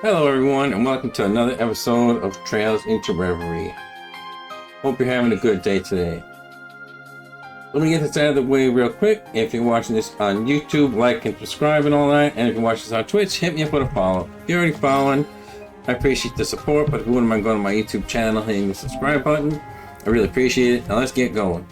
Hello everyone and welcome to another episode of Trails into Reverie. Hope you're having a good day today. Let me get this out of the way real quick. If you're watching this on YouTube, like and subscribe and all that. And if you're watching this on Twitch, hit me up with a follow. If you're already following, I appreciate the support, but if you wouldn't mind going to my YouTube channel, hitting the subscribe button, I really appreciate it. Now let's get going.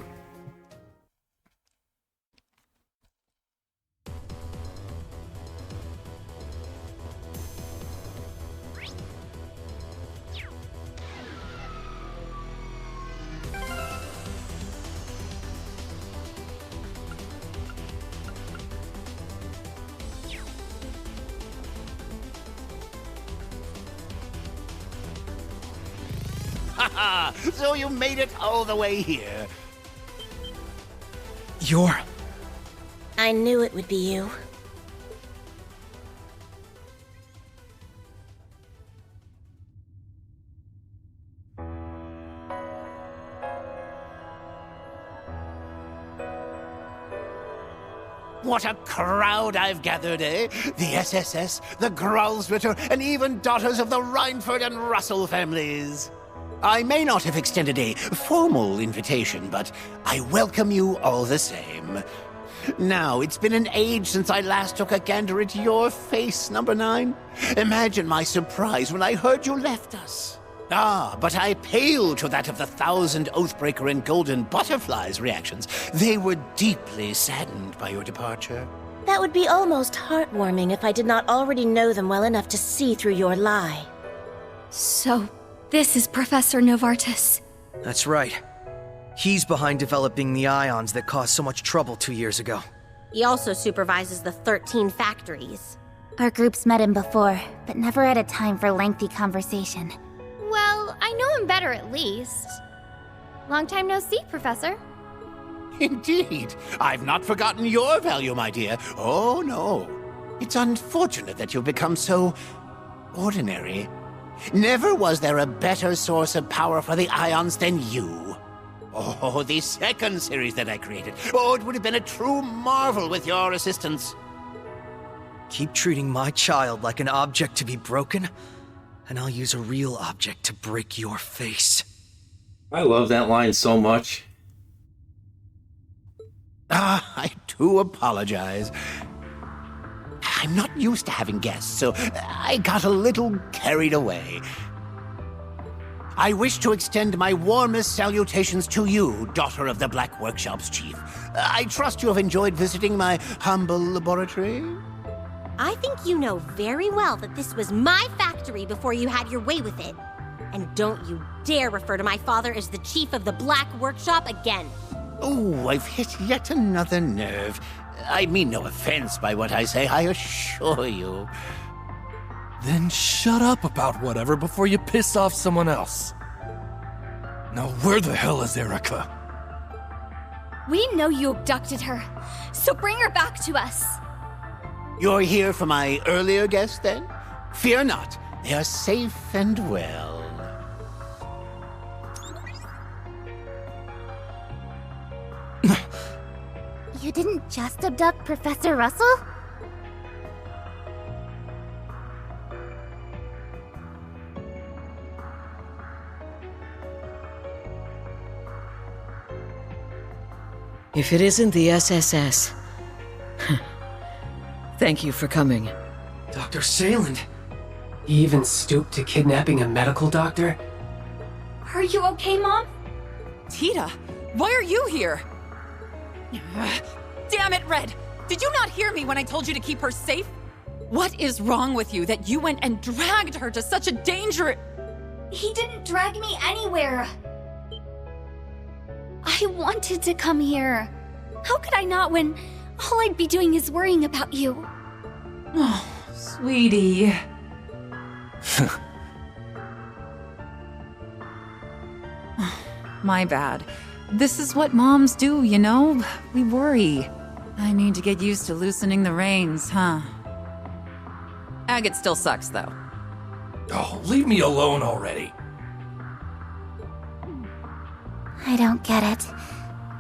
Haha! So you made it all the way here. You're... I knew it would be you. What a crowd I've gathered, eh? The SSS, the Growlsritter, and even daughters of the Reinford and Russell families. I may not have extended a formal invitation, but I welcome you all the same. Now, it's been an age since I last took a gander at your face, Number 9. Imagine my surprise when I heard you left us. Ah, but I pale to that of the 1,000 Oathbreaker and Golden Butterflies reactions. They were deeply saddened by your departure. That would be almost heartwarming if I did not already know them well enough to see through your lie. So, this is Professor Novartis. That's right. He's behind developing the ions that caused so much trouble 2 years ago. He also supervises the 13 factories. Our groups met him before, but never had a time for lengthy conversation. Well, I know him better at least. Long time no see, Professor. Indeed. I've not forgotten your value, my dear. Oh, no. It's unfortunate that you've become so ordinary. Never was there a better source of power for the ions than you. Oh, the second series that I created. Oh, it would have been a true marvel with your assistance. Keep treating my child like an object to be broken, and I'll use a real object to break your face. I love that line so much. I do apologize. I'm not used to having guests, so I got a little carried away. I wish to extend my warmest salutations to you, daughter of the Black Workshop's chief. I trust you have enjoyed visiting my humble laboratory? I think you know very well that this was my factory before you had your way with it. And don't you dare refer to my father as the chief of the Black Workshop again. Oh, I've hit yet another nerve. I mean no offense by what I say, I assure you. Then shut up about whatever before you piss off someone else. Now where the hell is Erica? We know you abducted her, so bring her back to us. You're here for my earlier guests, then? Fear not, they are safe and well. You didn't just abduct Professor Russell? If it isn't the SSS. Thank you for coming. Dr. Sayland? He even stooped to kidnapping a medical doctor? Are you okay, Mom? Tita, why are you here? Damn it, Red! Did you not hear me when I told you to keep her safe? What is wrong with you that you went and dragged her to such a danger? He didn't drag me anywhere. I wanted to come here. How could I not when all I'd be doing is worrying about you? Oh, sweetie. My bad. This is what moms do, you know? We worry. I need to get used to loosening the reins, huh? Agate still sucks, though. Oh, leave me alone already. I don't get it.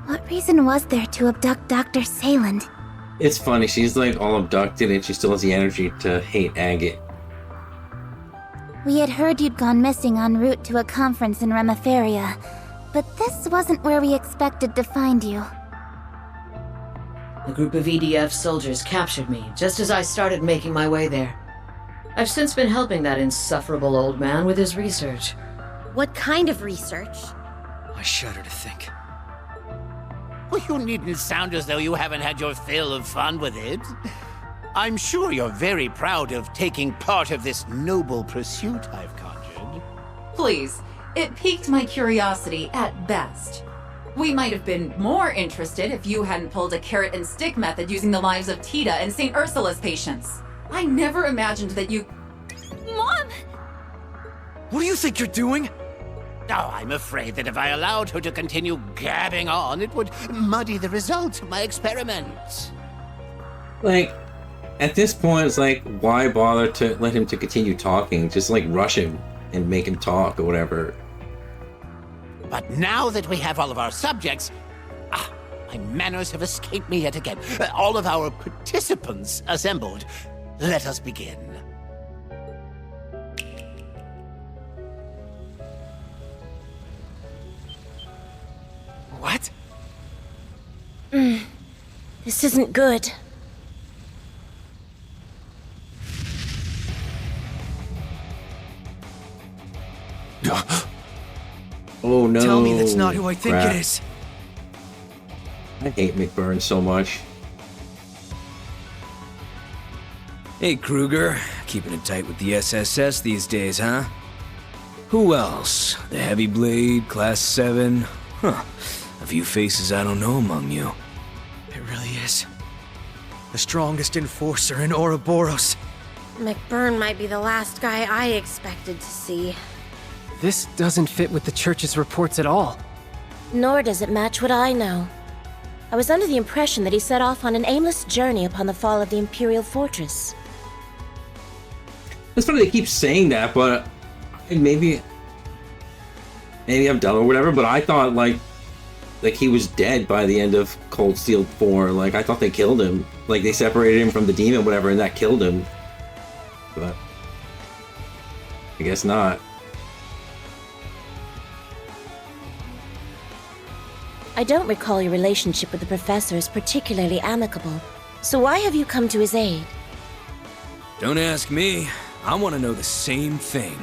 What reason was there to abduct Dr. Sayland? It's funny, she's like all abducted and she still has the energy to hate Agate. We had heard you'd gone missing en route to a conference in Remeferia, but this wasn't where we expected to find you. A group of EDF soldiers captured me just as I started making my way there. I've since been helping that insufferable old man with his research. What kind of research? I shudder to think. Well, you needn't sound as though you haven't had your fill of fun with it. I'm sure you're very proud of taking part of this noble pursuit I've conjured. Please, it piqued my curiosity at best. We might have been more interested if you hadn't pulled a carrot and stick method using the lives of Tita and St. Ursula's patients. I never imagined that you... Mom! What do you think you're doing? Oh, I'm afraid that if I allowed her to continue gabbing on, it would muddy the results of my experiments. Like, at this point, it's like, why bother to let him to continue talking? Just like rush him and make him talk or whatever. But now that we have all of our subjects... my manners have escaped me yet again. All of our participants assembled. Let us begin. What? This isn't good. Oh no. Tell me that's not who I think Crap. it is. I hate McBurn so much. Hey, Kruger. Keeping it tight with the SSS these days, huh? Who else? The Heavy Blade, Class 7? Huh. A few faces I don't know among you. It really is. The strongest enforcer in Ouroboros. McBurn might be the last guy I expected to see. This doesn't fit with the church's reports at all. Nor does it match what I know. I was under the impression that he set off on an aimless journey upon the fall of the Imperial Fortress. It's funny they keep saying that, but maybe I'm dumb or whatever, but I thought like he was dead by the end of Cold Steel 4. Like, I thought they killed him. Like, they separated him from the demon, whatever, and that killed him. But I guess not. I don't recall your relationship with the professor as particularly amicable, so why have you come to his aid? Don't ask me. I want to know the same thing.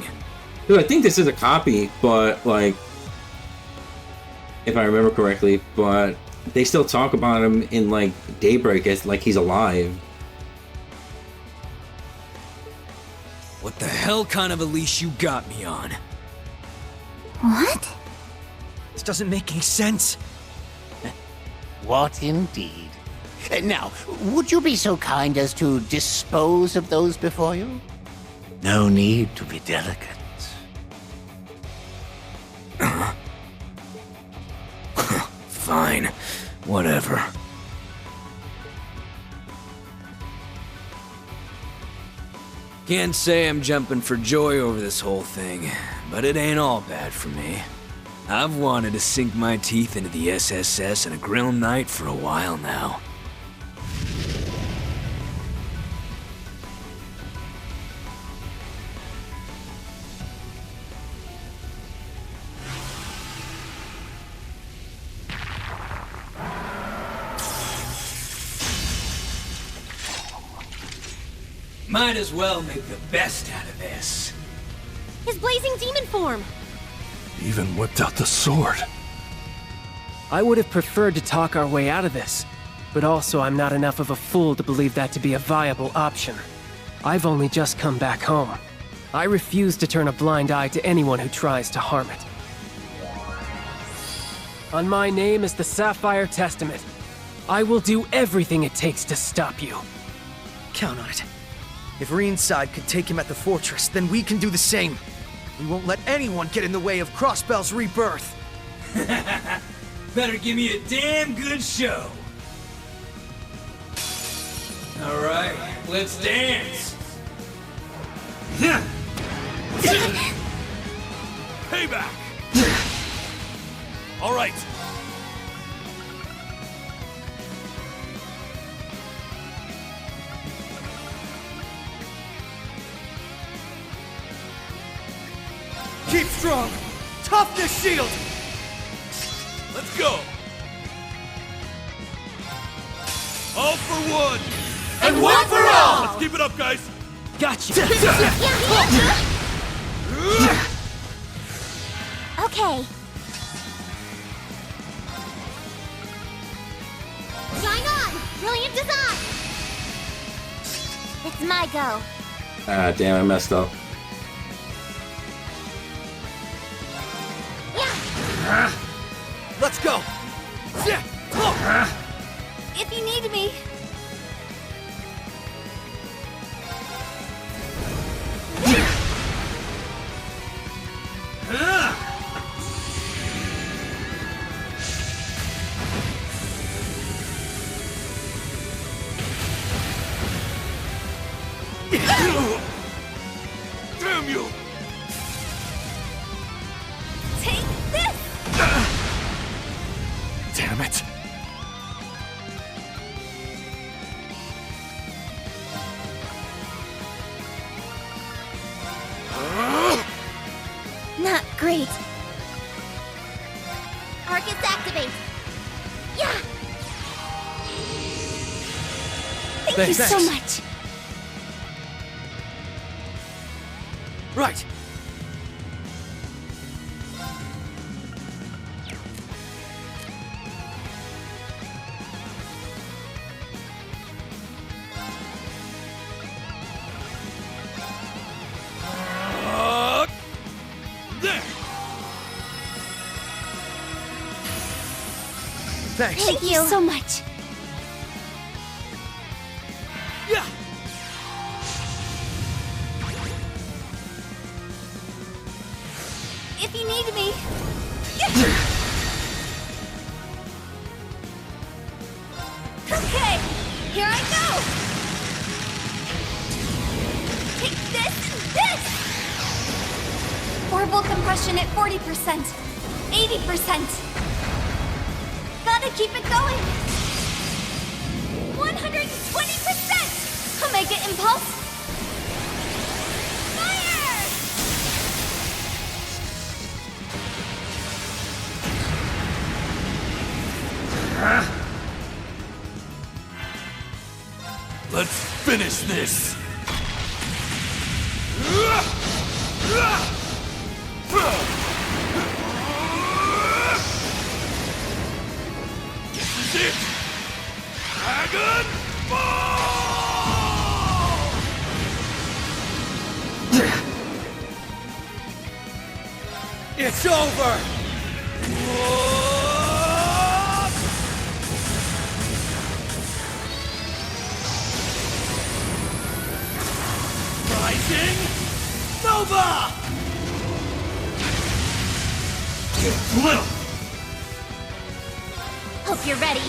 Dude, I think this is a copy, but like, if I remember correctly, but they still talk about him in like Daybreak as like he's alive. What the hell kind of a leash you got me on? What? This doesn't make any sense. What indeed? Now, would you be so kind as to dispose of those before you? No need to be delicate. Fine. Whatever. Can't say I'm jumping for joy over this whole thing, but it ain't all bad for me. I've wanted to sink my teeth into the SSS and a grill night for a while now. Might as well make the best out of this. His blazing demon form! Even whipped out the sword. I would have preferred to talk our way out of this, but also I'm not enough of a fool to believe that to be a viable option. I've only just come back home. I refuse to turn a blind eye to anyone who tries to harm it. On my name is the Sapphire Testament. I will do everything it takes to stop you. Count on it. If Reenside could take him at the fortress, then we can do the same. We won't let anyone get in the way of Crossbell's rebirth. Better give me a damn good show. All right, let's dance. Payback! All right. Toughness shield! Let's go! All for one! And one for all! Let's keep it up, guys! Gotcha! Okay. Shine on! Brilliant design! It's my go. Ah, damn, I messed up. Let's go! If you need me, Damn you! take this! Damn it! Not great. Arcus activate! Yeah! Thank you so Thanks. much. Right. There! Thanks. Thank you so much. Yeah. If you need me. Okay, here I go. Take this and this. Orbital compression at 40%, 80%. Gotta keep it going. 120%. Omega impulse. Fire! Let's finish this! This is it! Dragon Ball! It's over! Rising Nova! Hope you're ready.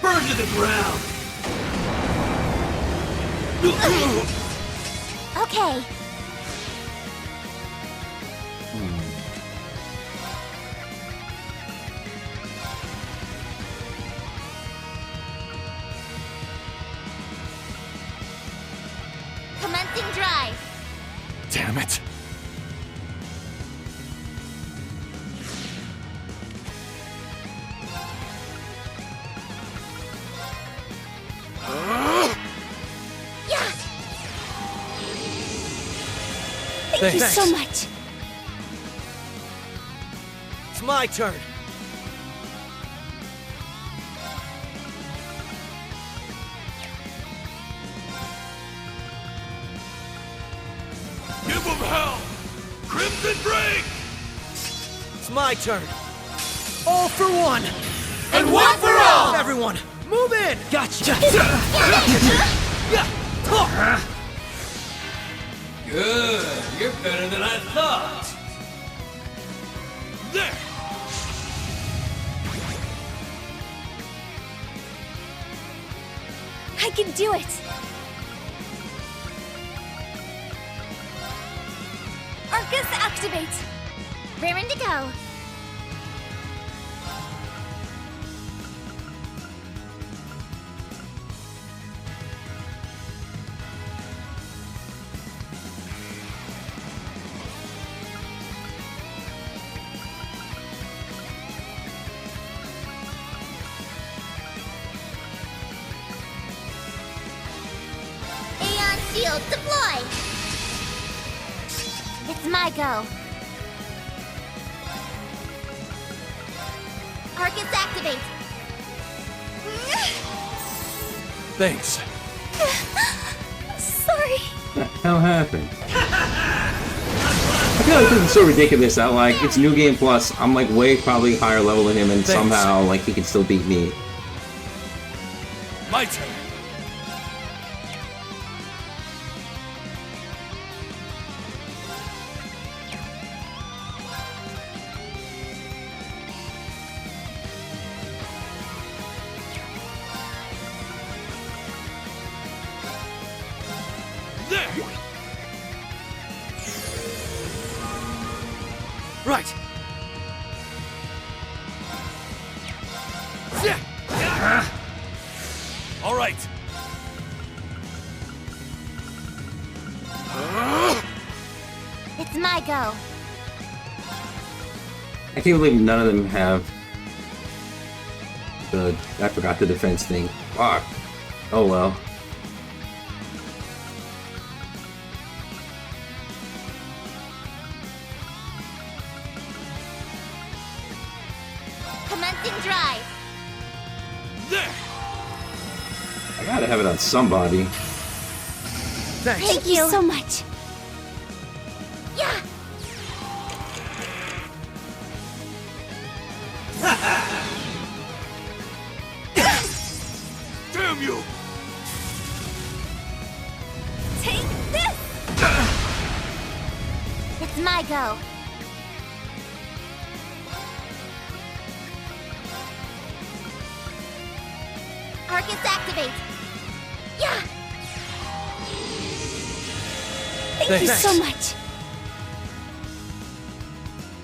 Burn to the ground! Okay. Commencing drive. Damn it! Yeah! Thank you Thanks. so much. It's my turn. Give them hell! Crimson Break! It's my turn. All for one. And one for all! Everyone, move in. Gotcha! Good. You're better than I thought. There! I can do it. Arcus activate. Raring to go. Shield deploy! It's my go. Arcus activate! Thanks. Sorry. What the hell happened? I feel like this is so ridiculous that, like, it's New Game Plus, I'm, like, way probably higher level than him, and Thanks. somehow, like, he can still beat me. My turn. There. Right. All right. It's my go. I can't believe none of them have the... I forgot the defense thing. Fuck. Oh well. Commencing drive. There. I gotta have it on somebody. Thanks. Thank you so much. Yeah! Damn you! Take this! It's my go. Arcus activate! Yeah! Thank you Thanks. so much.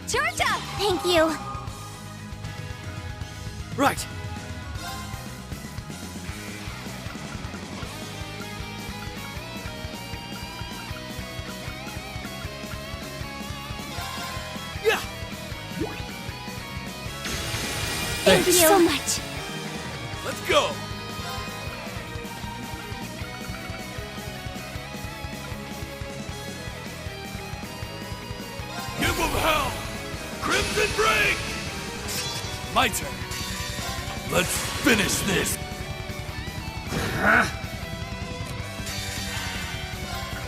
Charge up! Thank you. Right. Yeah. Thank you so much. Let's go. Give them hell. Crimson Break. My turn. Let's finish this.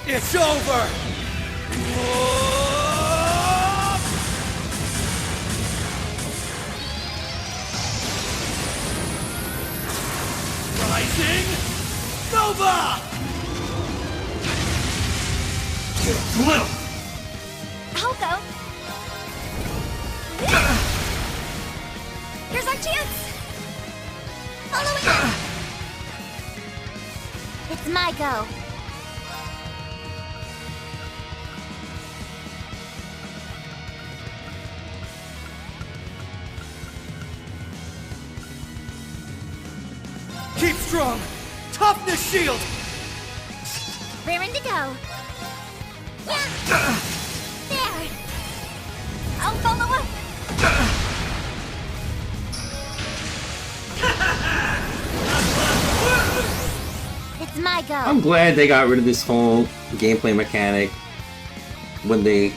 It's over. Rising Nova. I'll go. Here's our chance. Following up. It's my go. Keep strong. Toughness shield. Raring to go. Yeah. There. I'll follow up. It's my go. I'm glad they got rid of this whole gameplay mechanic when they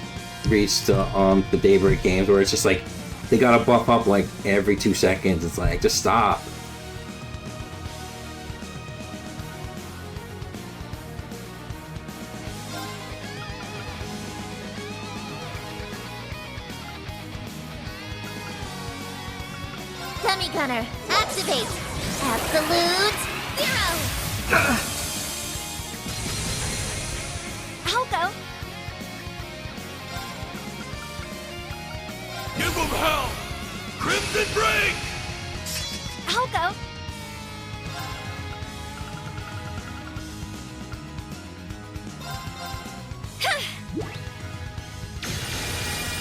reached the Daybreak games, where it's just like they gotta buff up like every 2 seconds. It's like, just stop. Dummy gunner, activate. Absolute zero. I'll go. Give them hell. Crimson Break. I'll go.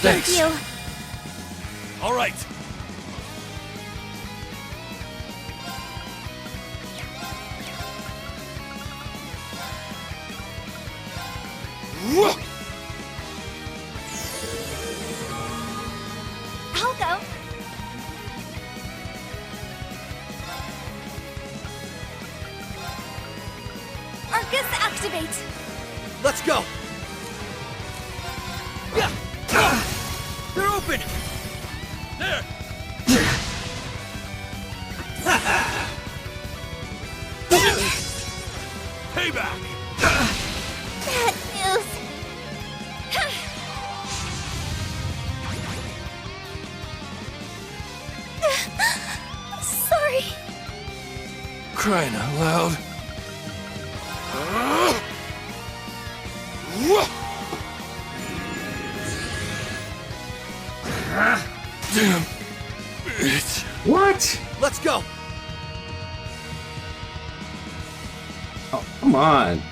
Thanks. Thank you. All right. I'll go. Focus activate! Let's go! Yeah! They're open! There! Payback! Bad news. Sorry. Crying out loud. Damn it. What? Let's go! Oh, come on.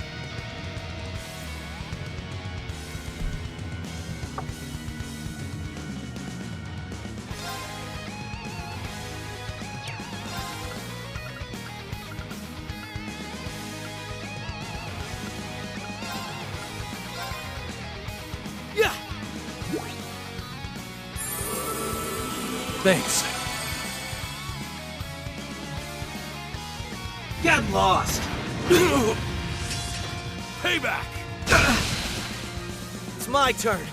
Yeah! Thanks. Get lost! Payback! It's my turn.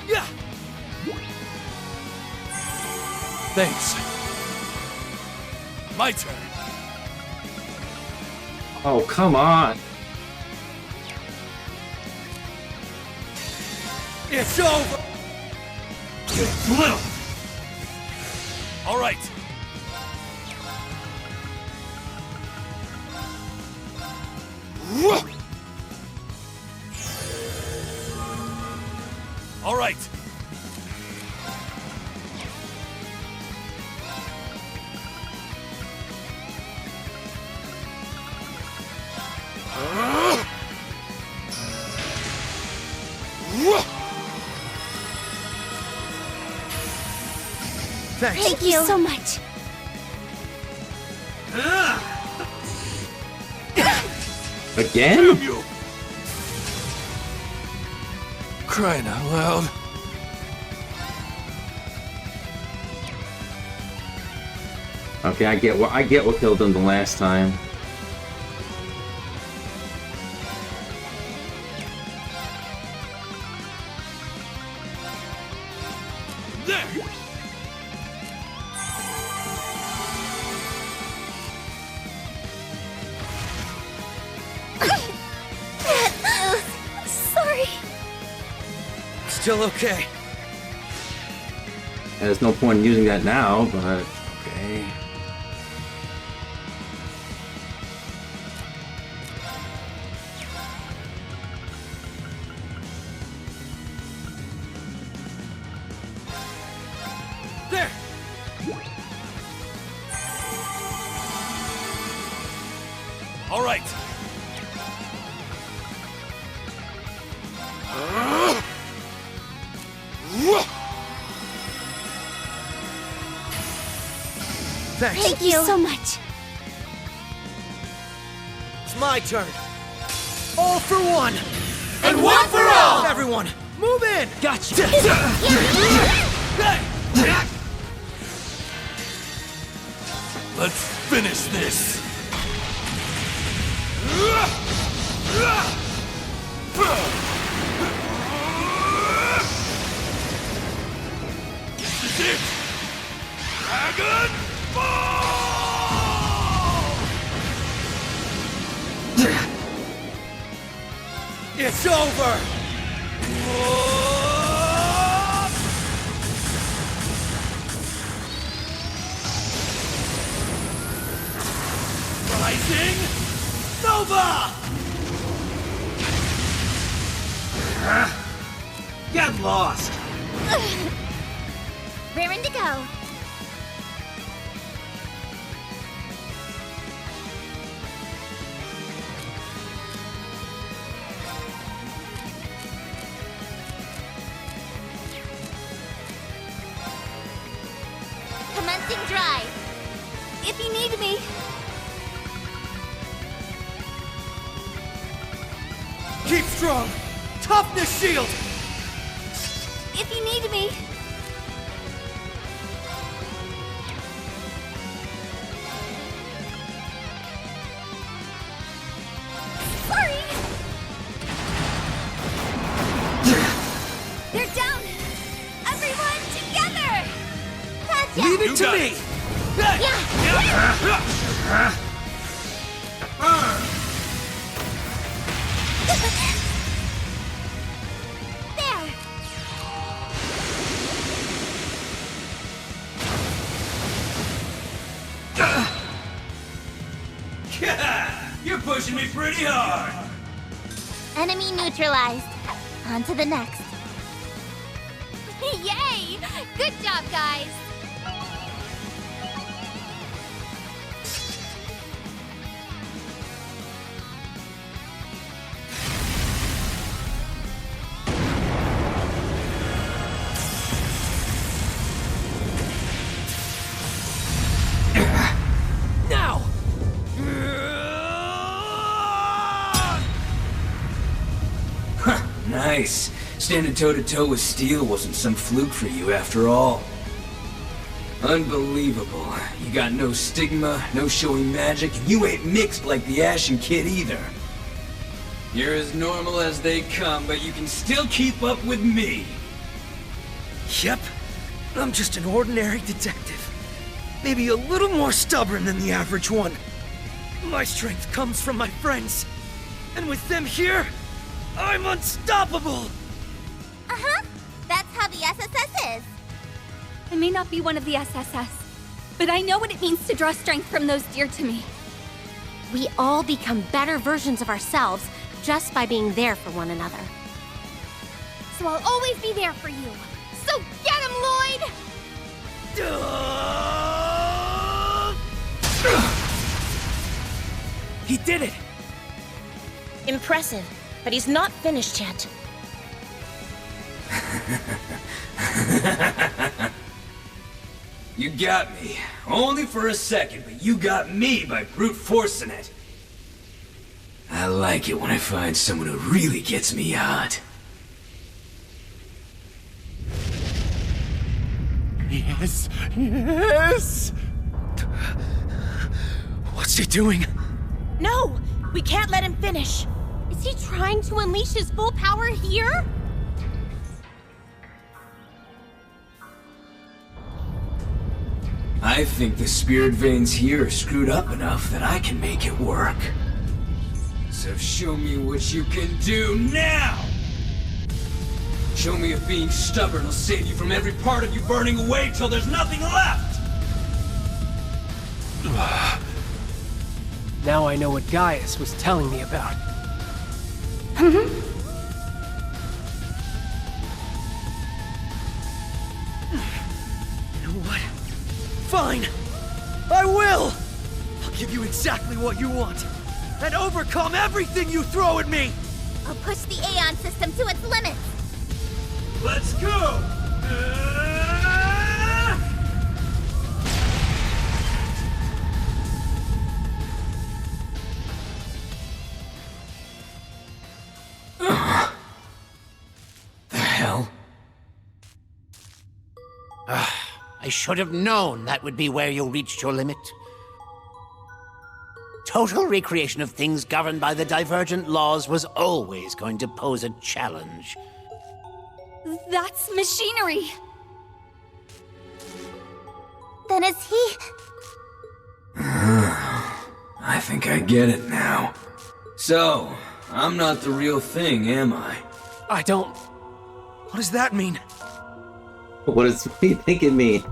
Yeah! Thanks. My turn. Oh, come on. It's over! All right. All right. Thanks. Thank you so much. Again? You. Crying out loud. Okay, I get what killed him the last time. There. Sorry. Still okay. There's no point in using that now, but okay. There! All right. Thanks. Thank you so much. It's my turn. All for one! And one for all! Everyone, move in! Gotcha! Let's finish this. This is it. Dragon Ball! It's over! Rising Nova! Get lost! Raring to go. Commencing drive. If you need me. Keep strong! Toughness shield! if you need me. Sorry! They're down! Everyone together! Gotcha! Leave it to me! There! You're pushing me pretty hard. Enemy neutralized. On to the next. Yay! Good job, guys! Now! Nice. Standing toe-to-toe with Steel wasn't some fluke for you after all. Unbelievable. You got no stigma, no showy magic, and you ain't mixed like the Ashen Kid either. You're as normal as they come, but you can still keep up with me. Yep. I'm just an ordinary detective. Maybe a little more stubborn than the average one. My strength comes from my friends. And with them here, I'm unstoppable! Uh-huh. That's how the SSS is. I may not be one of the SSS, but I know what it means to draw strength from those dear to me. We all become better versions of ourselves just by being there for one another. So I'll always be there for you. So get him, Lloyd! He did it! Impressive, but he's not finished yet. You got me. Only for a second, but you got me by brute forcing it. I like it when I find someone who really gets me hot. Yes, yes! What's he doing? No! We can't let him finish! Is he trying to unleash his full power here? I think the spirit veins here are screwed up enough that I can make it work. So show me what you can do now! Show me if being stubborn will save you from every part of you burning away till there's nothing left! Now I know what Gaius was telling me about. You know what? Fine! I will! I'll give you exactly what you want, and overcome everything you throw at me! I'll push the Aeon system to its limits. Let's go! The hell? I should have known that would be where you reached your limit. Total recreation of things governed by the divergent laws was always going to pose a challenge. That's machinery! Then is he... I think I get it now. So, I'm not the real thing, am I? I don't... What does that mean? What does he think it means?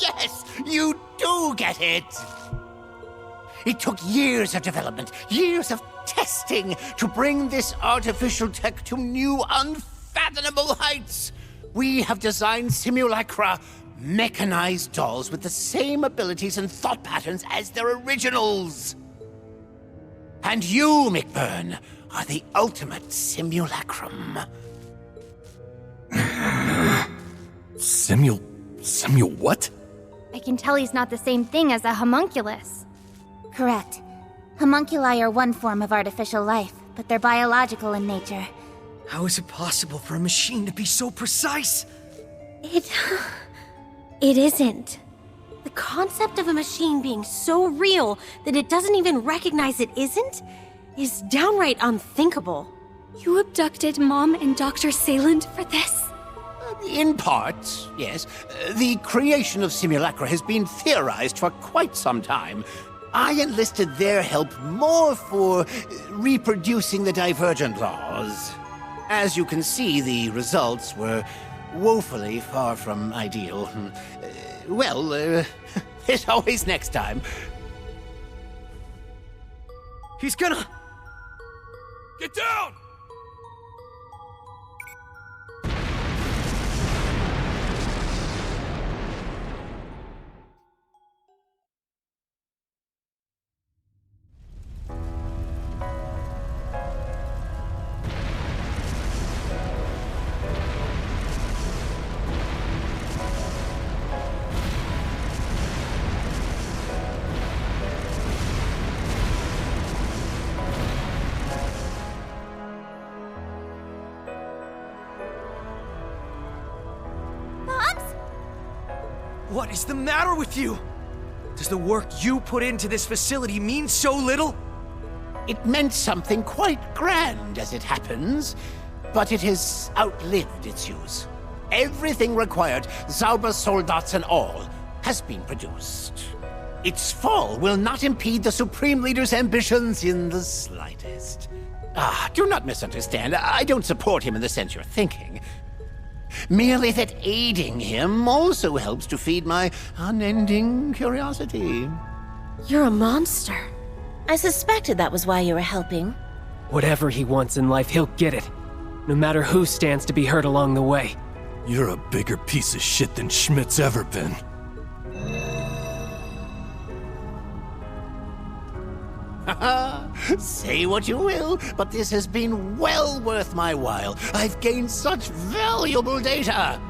Yes, you do get it! It took years of development, years of testing to bring this artificial tech to new, unfathomable heights. We have designed simulacra, mechanized dolls with the same abilities and thought patterns as their originals. And you, McBurn, are the ultimate simulacrum. Simul what? I can tell he's not the same thing as a homunculus. Correct. Homunculi are one form of artificial life, but they're biological in nature. How is it possible for a machine to be so precise? It isn't. The concept of a machine being so real that it doesn't even recognize it isn't is downright unthinkable. You abducted Mom and Dr. Sayland for this? In part, yes. The creation of simulacra has been theorized for quite some time. I enlisted their help more for reproducing the divergent laws. As you can see, the results were woefully far from ideal. Well, there's always next time. He's gonna... Get down! What is the matter with you? Does the work you put into this facility mean so little? It meant something quite grand, as it happens, but it has outlived its use. Everything required, Zaubersoldats and all, has been produced. Its fall will not impede the Supreme Leader's ambitions in the slightest. Do not misunderstand. I don't support him in the sense you're thinking. Merely that aiding him also helps to feed my unending curiosity. You're a monster. I suspected that was why you were helping. Whatever he wants in life, he'll get it. No matter who stands to be hurt along the way. You're a bigger piece of shit than Schmidt's ever been. Say what you will, but this has been well worth my while. I've gained such valuable data.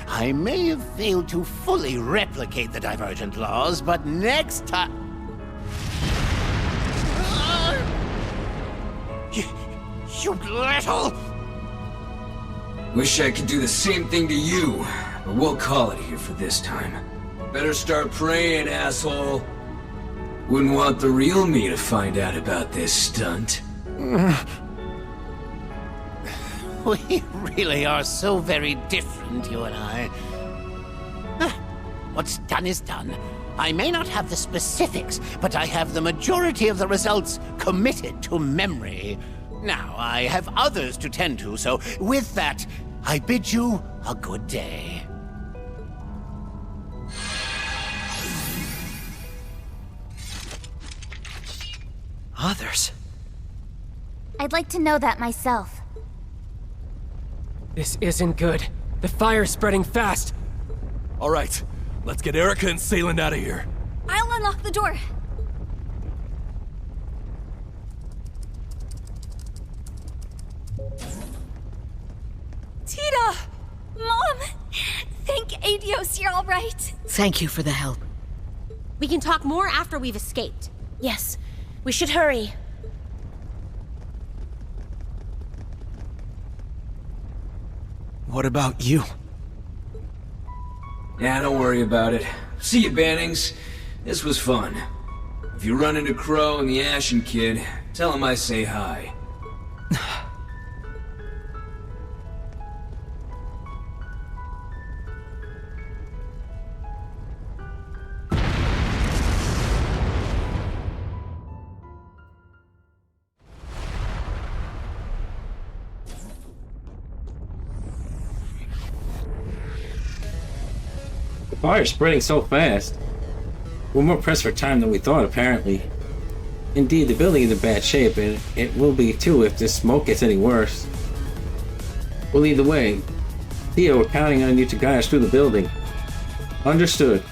I may have failed to fully replicate the divergent laws, but next time... You little... Wish I could do the same thing to you, but we'll call it here for this time. Better start praying, asshole. Wouldn't want the real me to find out about this stunt. We really are so very different, you and I. What's done is done. I may not have the specifics, but I have the majority of the results committed to memory. Now, I have others to tend to, so with that, I bid you a good day. Others? I'd like to know that myself. This isn't good. The fire's spreading fast. All right, let's get Erica and Sayland out of here. I'll unlock the door. Tita! Mom! Thank Adios you're all right. Thank you for the help. We can talk more after we've escaped. Yes, we should hurry. What about you? Yeah, don't worry about it. See you, Bannings. This was fun. If you run into Crow and the Ashen Kid, tell him I say hi. The fire's spreading so fast. We're more pressed for time than we thought, apparently. Indeed, the building is in bad shape, and it will be too if this smoke gets any worse. We'll lead the way. Theo, we're counting on you to guide us through the building. Understood.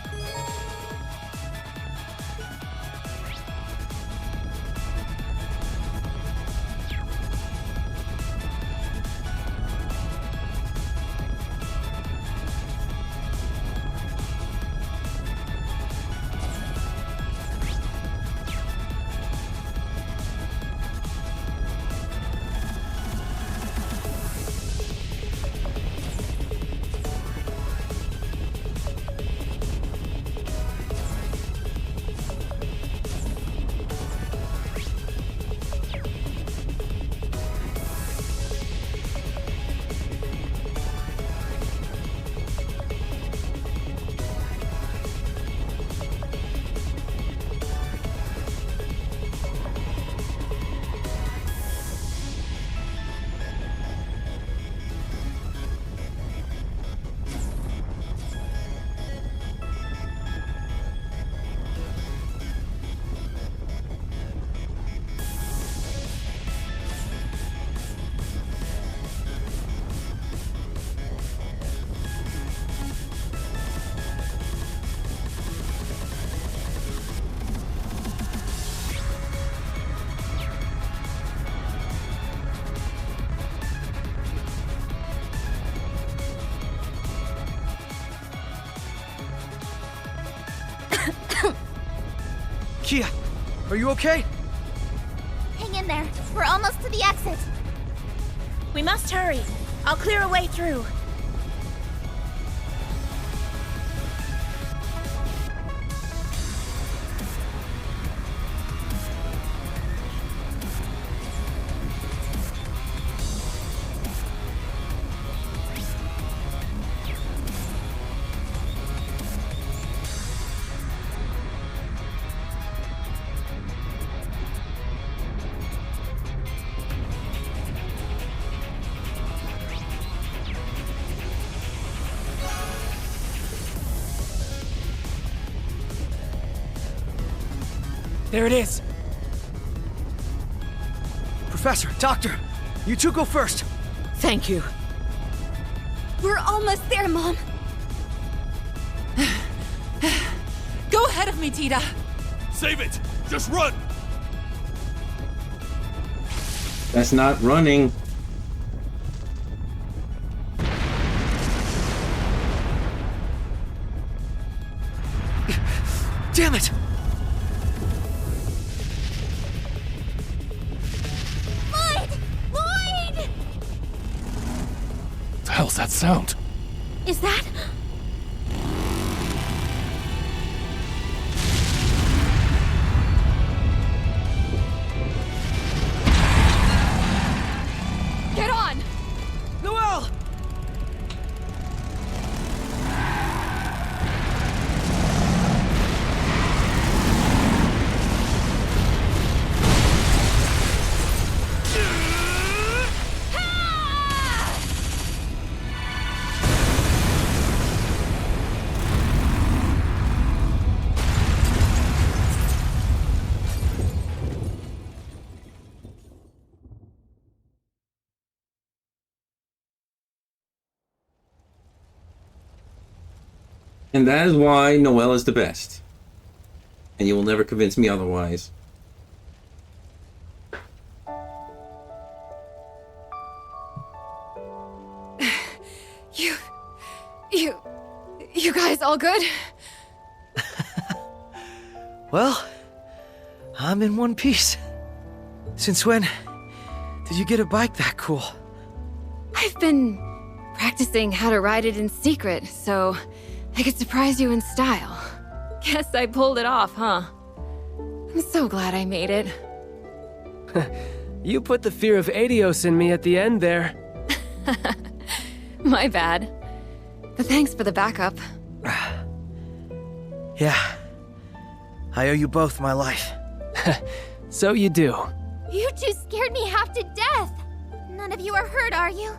Kia, are you okay? Hang in there. We're almost to the exit. We must hurry. I'll clear a way through. There it is. Professor, Doctor, you two go first. Thank you. We're almost there, Mom. Go ahead of me, Tita. Save it! Just run! That's not running. Damn it! What the hell's that sound? Is that? Get on! Noelle! And that is why Noelle is the best. And you will never convince me otherwise. You guys all good? Well, I'm in one piece. Since when did you get a bike that cool? I've been practicing how to ride it in secret, so I could surprise you in style. Guess I pulled it off, huh? I'm so glad I made it. You put the fear of Adios in me at the end there. My bad. But thanks for the backup. Yeah. I owe you both my life. So you do. You two scared me half to death. None of you are hurt, are you?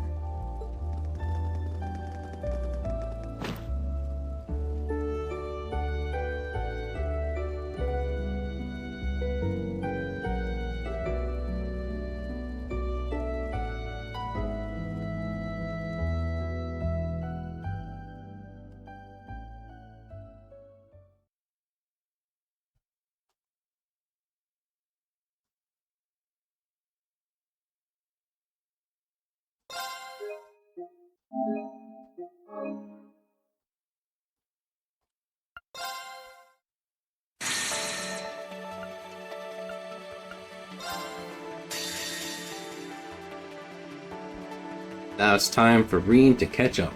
Now it's time for Reem to catch up.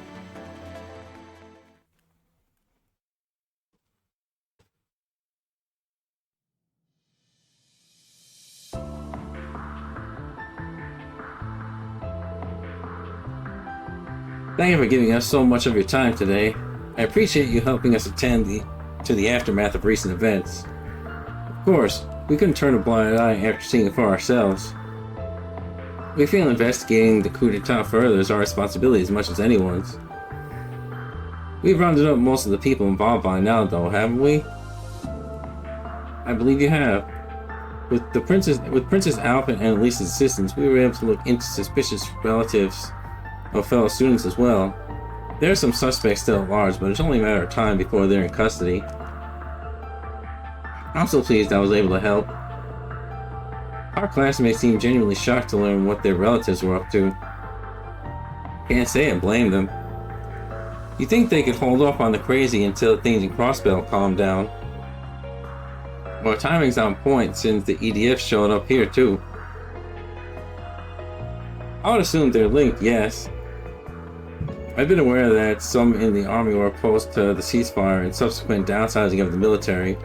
Thank you for giving us so much of your time today. I appreciate you helping us attend to the aftermath of recent events. Of course, we couldn't turn a blind eye after seeing it for ourselves. We feel investigating the coup d'etat further is our responsibility as much as anyone's. We've rounded up most of the people involved by now, though, haven't we? I believe you have. With Princess Alpha and Elisa's assistance, we were able to look into suspicious relatives of fellow students as well. There are some suspects still at large, but it's only a matter of time before they're in custody. I'm so pleased I was able to help. Our classmates seemed genuinely shocked to learn what their relatives were up to. Can't say I blame them. You'd think they could hold off on the crazy until things in Crossbell calmed down. Well, timing's on point since the EDF showed up here too. I would assume they're linked, yes. I've been aware that some in the army were opposed to the ceasefire and subsequent downsizing of the military,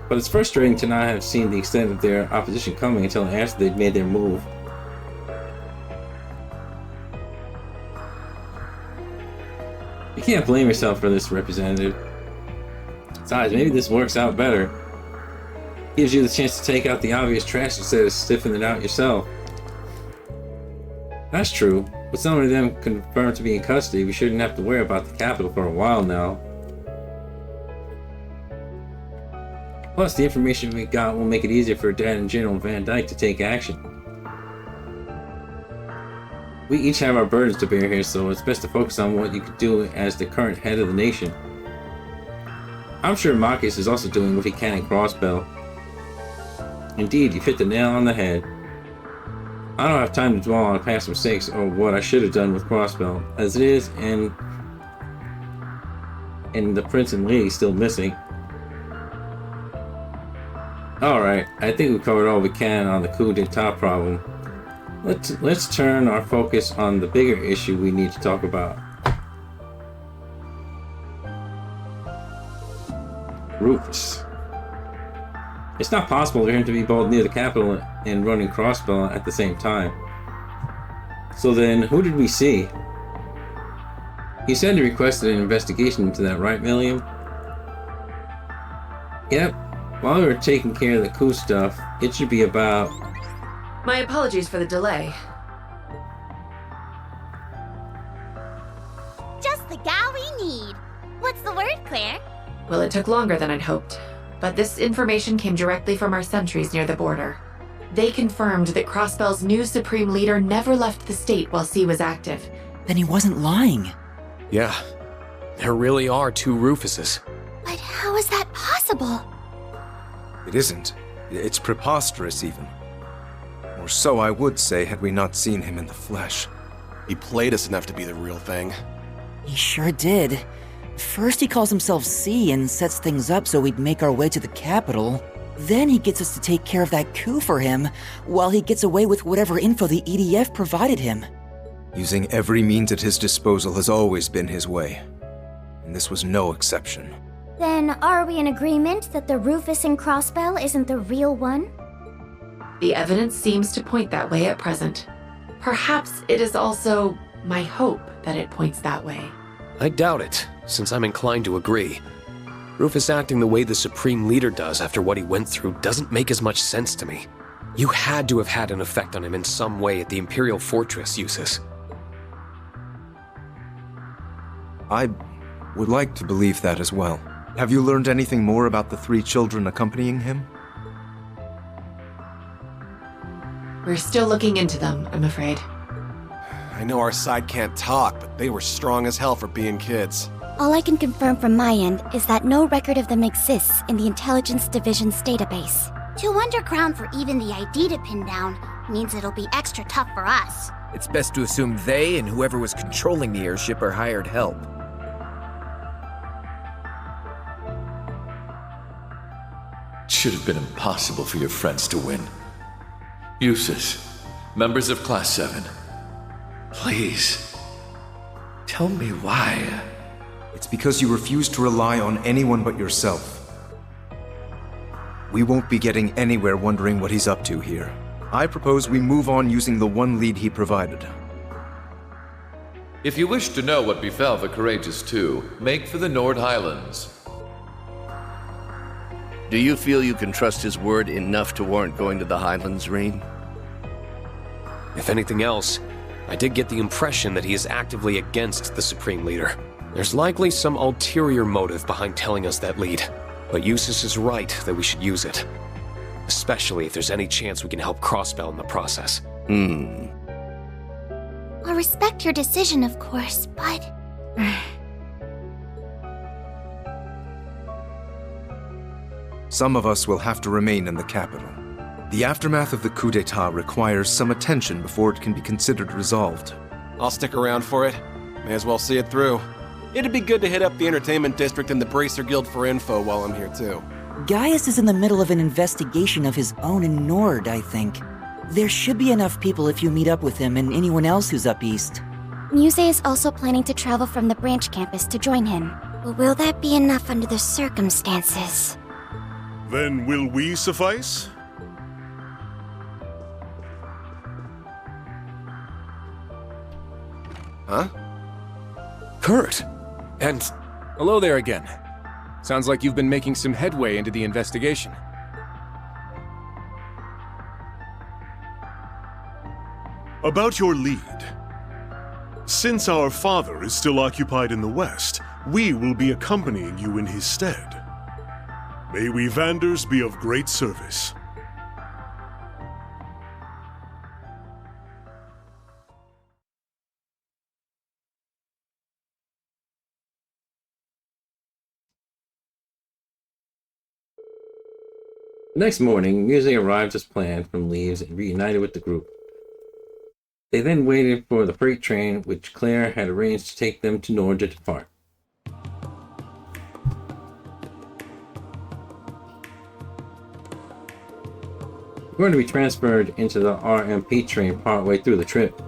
but it's frustrating to not have seen the extent of their opposition coming until after they'd made their move. You can't blame yourself for this, Representative. Besides, maybe this works out better. Gives you the chance to take out the obvious trash instead of stiffing it out yourself. That's true. With some of them confirmed to be in custody, we shouldn't have to worry about the capital for a while now. Plus, the information we got will make it easier for Dad and General Van Dyke to take action. We each have our burdens to bear here, so it's best to focus on what you could do as the current head of the nation. I'm sure Marcus is also doing what he can in Crossbell. Indeed, you've hit the nail on the head. I don't have time to dwell on past mistakes or what I should have done with Crossbell, as it is, and the Prince and Lady still missing. Alright, I think we covered all we can on the coup d'etat problem. Let's turn our focus on the bigger issue we need to talk about. Rufus. It's not possible for him to be both near the capital and running Crossbell at the same time. So then, who did we see? He said he requested an investigation into that, right, William? Yep. While we were taking care of the coup stuff, it should be about... My apologies for the delay. Just the gal we need. What's the word, Claire? Well, it took longer than I'd hoped, but this information came directly from our sentries near the border. They confirmed that Crossbell's new Supreme Leader never left the state while C was active. Then he wasn't lying. Yeah, there really are two Rufuses. But how is that possible? It isn't. It's preposterous, even. Or so I would say had we not seen him in the flesh. He played us enough to be the real thing. He sure did. First he calls himself C and sets things up so we'd make our way to the capital. Then he gets us to take care of that coup for him, while he gets away with whatever info the EDF provided him. Using every means at his disposal has always been his way. And this was no exception. Then are we in agreement that the Rufus in Crossbell isn't the real one? The evidence seems to point that way at present. Perhaps it is also my hope that it points that way. I doubt it, since I'm inclined to agree. Rufus acting the way the Supreme Leader does after what he went through doesn't make as much sense to me. You had to have had an effect on him in some way at the Imperial Fortress, Eustace. I would like to believe that as well. Have you learned anything more about the 3 children accompanying him? We're still looking into them, I'm afraid. I know our side can't talk, but they were strong as hell for being kids. All I can confirm from my end is that no record of them exists in the Intelligence Division's database. Too underground for even the ID to pin down means it'll be extra tough for us. It's best to assume they and whoever was controlling the airship are hired help. Should have been impossible for your friends to win. Eustace, members of Class 7, please, tell me why. It's because you refuse to rely on anyone but yourself. We won't be getting anywhere wondering what he's up to here. I propose we move on using the one lead he provided. If you wish to know what befell the Courageous Two, make for the Nord Highlands. Do you feel you can trust his word enough to warrant going to the Highlands, Rain? If anything else, I did get the impression that he is actively against the Supreme Leader. There's likely some ulterior motive behind telling us that lead, but Eustace is right that we should use it. Especially if there's any chance we can help Crossbell in the process. I'll respect your decision, of course, but... Some of us will have to remain in the capital. The aftermath of the coup d'etat requires some attention before it can be considered resolved. I'll stick around for it. May as well see it through. It'd be good to hit up the entertainment district and the Bracer Guild for info while I'm here too. Gaius is in the middle of an investigation of his own in Nord, I think. There should be enough people if you meet up with him and anyone else who's up east. Muse is also planning to travel from the branch campus to join him. But will that be enough under the circumstances? Then will we suffice? Huh? Kurt! And hello there again. Sounds like you've been making some headway into the investigation. About your lead. Since our father is still occupied in the west, we will be accompanying you in his stead. May we Vanders be of great service. The next morning, Muse arrived as planned from Leaves and reunited with the group. They then waited for the freight train, which Claire had arranged to take them to Nord to depart. We're going to be transferred into the RMP train partway through the trip.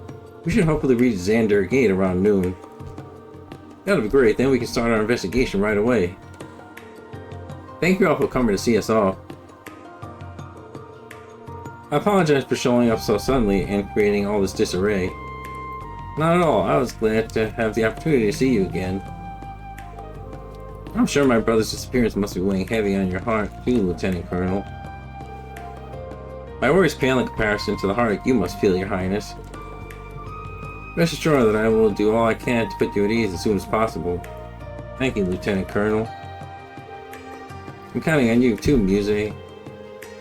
We should hopefully reach Xander Gate around noon. That'll be great, then we can start our investigation right away. Thank you all for coming to see us off. I apologize for showing up so suddenly and creating all this disarray. Not at all, I was glad to have the opportunity to see you again. I'm sure my brother's disappearance must be weighing heavy on your heart too, Lieutenant Colonel. My worries pale in comparison to the heartache you must feel, Your Highness. Rest assured that I will do all I can to put you at ease as soon as possible. Thank you, Lieutenant Colonel. I'm counting on you too, Muse.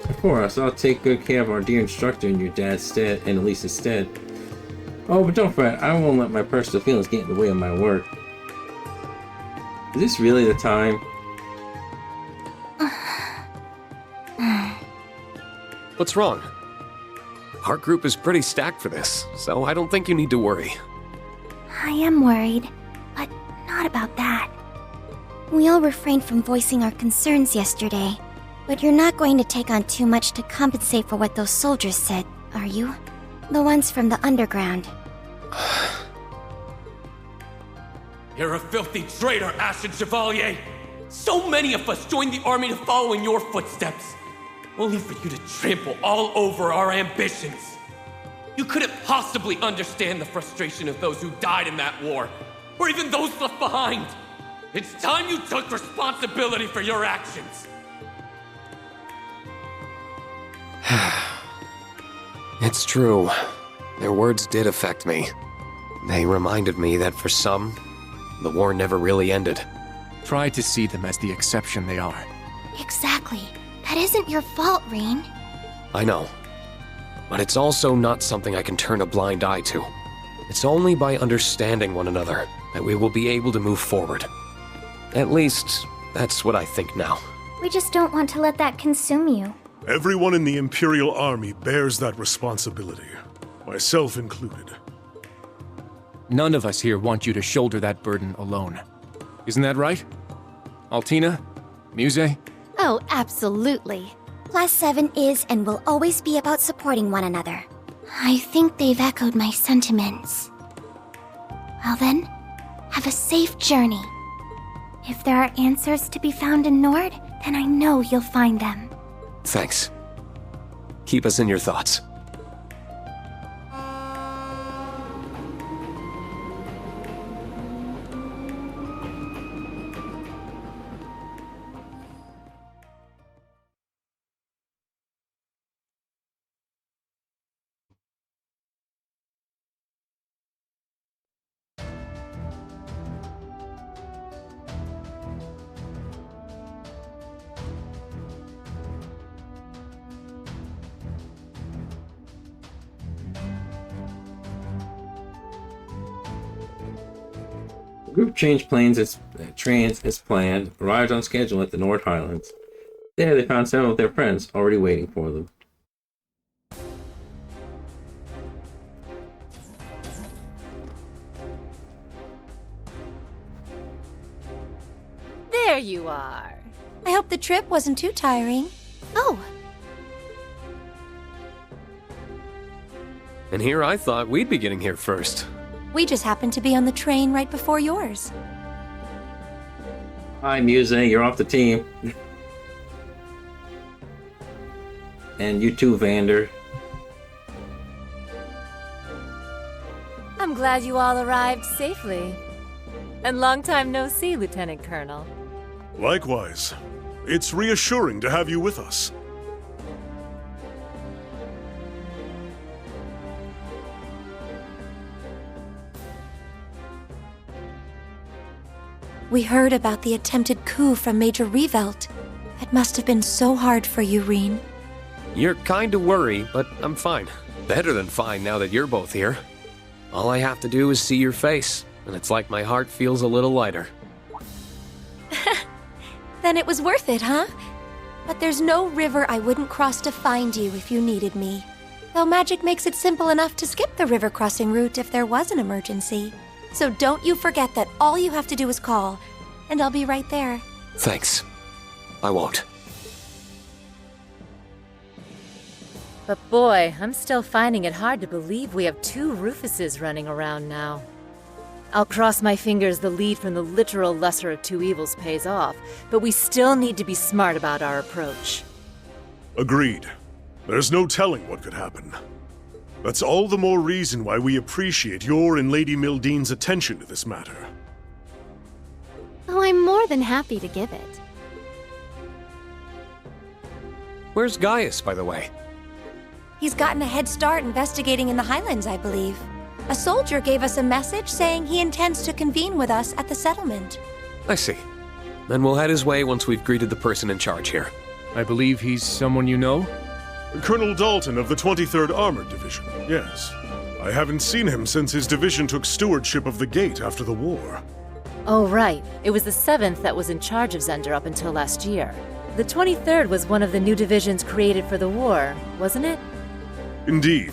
Of course, I'll take good care of our dear instructor in your dad's stead and Elisa's stead. Oh, but don't fret, I won't let my personal feelings get in the way of my work. Is this really the time? What's wrong? Our group is pretty stacked for this, so I don't think you need to worry. I am worried, but not about that. We all refrained from voicing our concerns yesterday, but you're not going to take on too much to compensate for what those soldiers said, are you? The ones from the underground. You're a filthy traitor, Ashen Chevalier! So many of us joined the army to follow in your footsteps, only for you to trample all over our ambitions. You couldn't possibly understand the frustration of those who died in that war, or even those left behind. It's time you took responsibility for your actions. It's true. Their words did affect me. They reminded me that for some, the war never really ended. Try to see them as the exception they are. Exactly. That isn't your fault, Rain. I know. But it's also not something I can turn a blind eye to. It's only by understanding one another that we will be able to move forward. At least, that's what I think now. We just don't want to let that consume you. Everyone in the Imperial Army bears that responsibility, myself included. None of us here want you to shoulder that burden alone. Isn't that right? Altina? Muse? Oh, absolutely. Class 7 is and will always be about supporting one another. I think they've echoed my sentiments. Well then, have a safe journey. If there are answers to be found in Nord, then I know you'll find them. Thanks. Keep us in your thoughts. The group changed trains as planned, arrived on schedule at the North Highlands. There they found several of their friends already waiting for them. There you are. I hope the trip wasn't too tiring. Oh, And here I thought we'd be getting here first. we just happened to be on the train right before yours. Hi, Muse, you're off the team. And you too, Vander. I'm glad you all arrived safely. And long time no see, Lieutenant Colonel. Likewise. It's reassuring to have you with us. We heard about the attempted coup from Major Revelt. It must have been so hard for you, Reen. You're kinda worried, but I'm fine. Better than fine now that you're both here. All I have to do is see your face, and it's like my heart feels a little lighter. Then it was worth it, huh? But there's no river I wouldn't cross to find you if you needed me. Though magic makes it simple enough to skip the river crossing route if there was an emergency. So don't you forget that all you have to do is call, and I'll be right there. Thanks. I won't. But boy, I'm still finding it hard to believe we have 2 Rufuses running around now. I'll cross my fingers the lead from the literal lesser of 2 evils pays off, but we still need to be smart about our approach. Agreed. There's no telling what could happen. That's all the more reason why we appreciate your and Lady Mildene's attention to this matter. Oh, I'm more than happy to give it. Where's Gaius, by the way? He's gotten a head start investigating in the Highlands, I believe. A soldier gave us a message saying he intends to convene with us at the settlement. I see. Then we'll head his way once we've greeted the person in charge here. I believe he's someone you know? Colonel Dalton of the 23rd Armored Division, yes. I haven't seen him since his division took stewardship of the gate after the war. Oh, right. It was the 7th that was in charge of Zender up until last year. The 23rd was one of the new divisions created for the war, wasn't it? Indeed.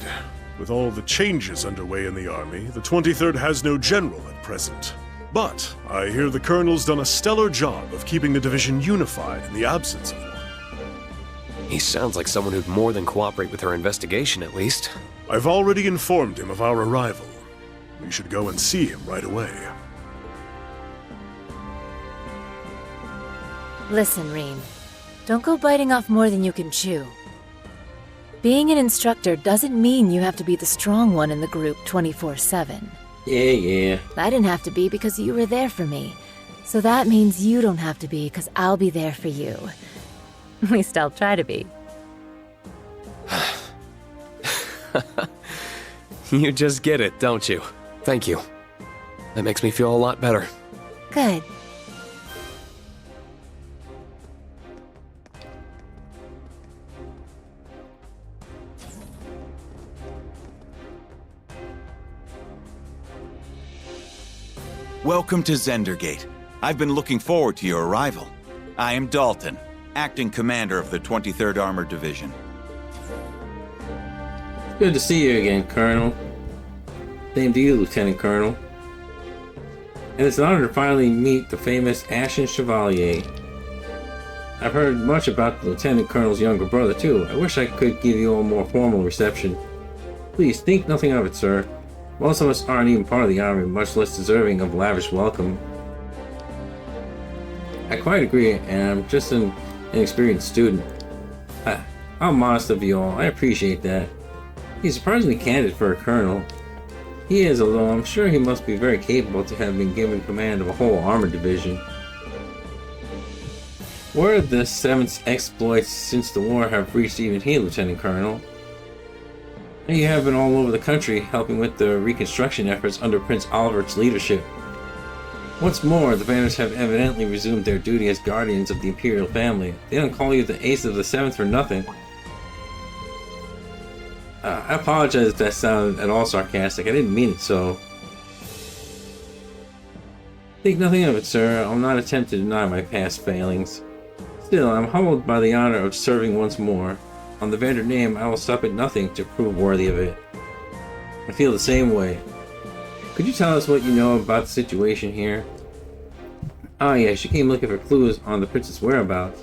With all the changes underway in the army, the 23rd has no general at present. But I hear the colonel's done a stellar job of keeping the division unified in the absence of one. He sounds like someone who'd more than cooperate with our investigation, at least. I've already informed him of our arrival. We should go and see him right away. Listen, Reem. Don't go biting off more than you can chew. Being an instructor doesn't mean you have to be the strong one in the group 24/7. Yeah. I didn't have to be because you were there for me. So that means you don't have to be because I'll be there for you. At least I'll try to be. You just get it, don't you? Thank you. That makes me feel a lot better. Good. Welcome to Zendergate. I've been looking forward to your arrival. I am Dalton, acting commander of the 23rd Armored Division. Good to see you again, Colonel. Same to you, Lieutenant Colonel. And it's an honor to finally meet the famous Ashen Chevalier. I've heard much about the Lieutenant Colonel's younger brother, too. I wish I could give you a more formal reception. Please, think nothing of it, sir. Most of us aren't even part of the army, much less deserving of lavish welcome. I quite agree, and I'm just an inexperienced student. How modest of you all, I appreciate that. He's surprisingly candid for a colonel. He is, although I'm sure he must be very capable to have been given command of a whole armored division. Word of the 7th's exploits since the war have reached even here, Lieutenant Colonel. And you have been all over the country helping with the reconstruction efforts under Prince Olivert's leadership. What's more, the Vanders have evidently resumed their duty as guardians of the Imperial family. They don't call you the Ace of the 7th for nothing. I apologize if that sounded at all sarcastic. I didn't mean it so. Think nothing of it, sir. I'll not attempt to deny my past failings. Still, I'm humbled by the honor of serving once more. On the Vander name, I will stop at nothing to prove worthy of it. I feel the same way. Could you tell us what you know about the situation here? Ah, yeah, she came looking for clues on the prince's whereabouts.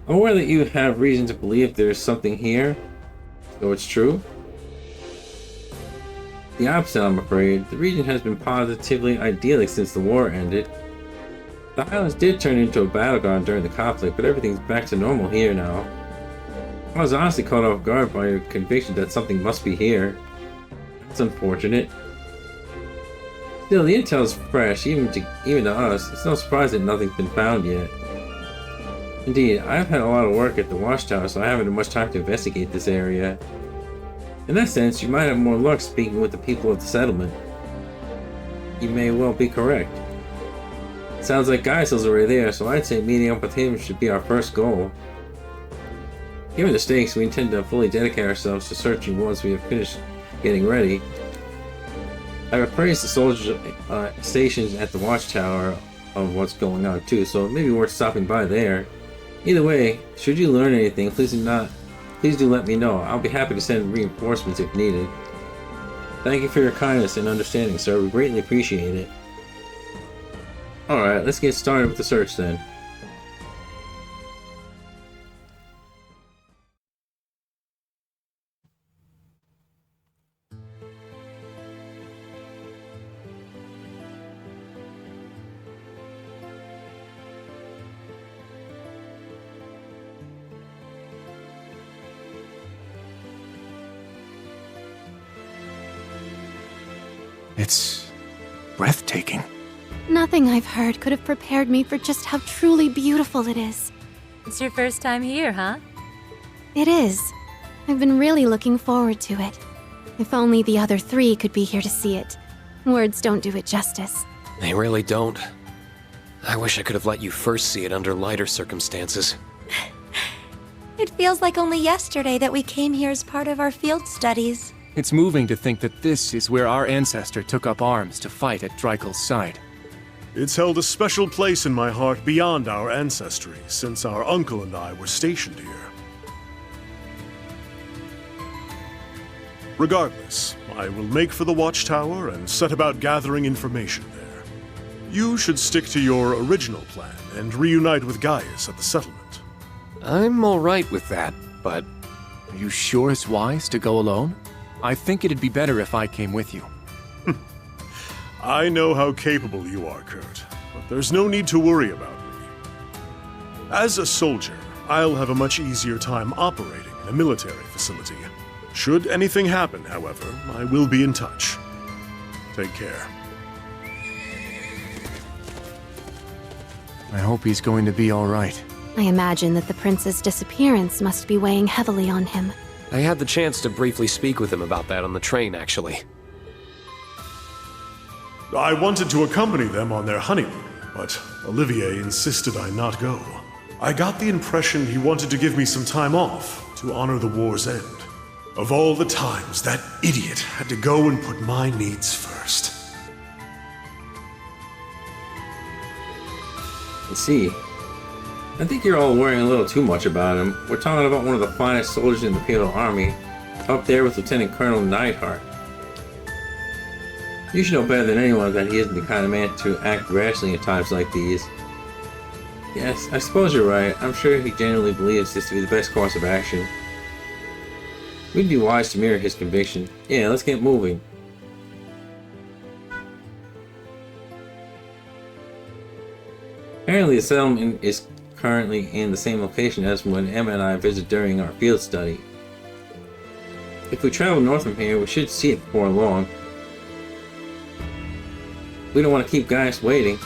I'm aware that you have reason to believe there's something here, so it's true. The opposite, I'm afraid. The region has been positively idyllic since the war ended. The Highlands did turn into a battleground during the conflict, but everything's back to normal here now. I was honestly caught off guard by your conviction that something must be here. That's unfortunate. Still, the intel's fresh, even to us. It's no surprise that nothing's been found yet. Indeed, I've had a lot of work at the watchtower, so I haven't had much time to investigate this area. In that sense, you might have more luck speaking with the people of the settlement. You may well be correct. Sounds like Geisel's already there, so I'd say meeting up with him should be our first goal. Given the stakes, we intend to fully dedicate ourselves to searching once we have finished getting ready. I've appraised the soldiers stations at the watchtower of what's going on too, so it may be worth stopping by there. Either way, should you learn anything, please do let me know. I'll be happy to send reinforcements if needed. Thank you for your kindness and understanding, sir. We greatly appreciate it. Alright, let's get started with the search then. It's breathtaking. Nothing I've heard could have prepared me for just how truly beautiful it is. It's your first time here, huh? It is. I've been really looking forward to it. If only the other three could be here to see it. Words don't do it justice. They really don't. I wish I could have let you first see it under lighter circumstances. It feels like only yesterday that we came here as part of our field studies. It's moving to think that this is where our ancestor took up arms to fight at Dreikel's side. It's held a special place in my heart beyond our ancestry, since our uncle and I were stationed here. Regardless, I will make for the watchtower and set about gathering information there. You should stick to your original plan and reunite with Gaius at the settlement. I'm alright with that, but are you sure it's wise to go alone? I think it'd be better if I came with you. I know how capable you are, Kurt, but there's no need to worry about me. As a soldier, I'll have a much easier time operating in a military facility. Should anything happen, however, I will be in touch. Take care. I hope he's going to be alright. I imagine that the prince's disappearance must be weighing heavily on him. I had the chance to briefly speak with him about that on the train, actually. I wanted to accompany them on their honeymoon, but Olivier insisted I not go. I got the impression he wanted to give me some time off to honor the war's end. Of all the times that idiot had to go and put my needs first. I see. I think you're all worrying a little too much about him. We're talking about one of the finest soldiers in the Imperial Army, up there with Lieutenant Colonel Neidhart. You should know better than anyone that he isn't the kind of man to act rashly in times like these. Yes, I suppose you're right. I'm sure he genuinely believes this to be the best course of action. We'd be wise to mirror his conviction. Yeah, let's get moving. Apparently the settlement is currently in the same location as when Emma and I visited during our field study. If we travel north from here, we should see it before long. We don't want to keep Gaius waiting.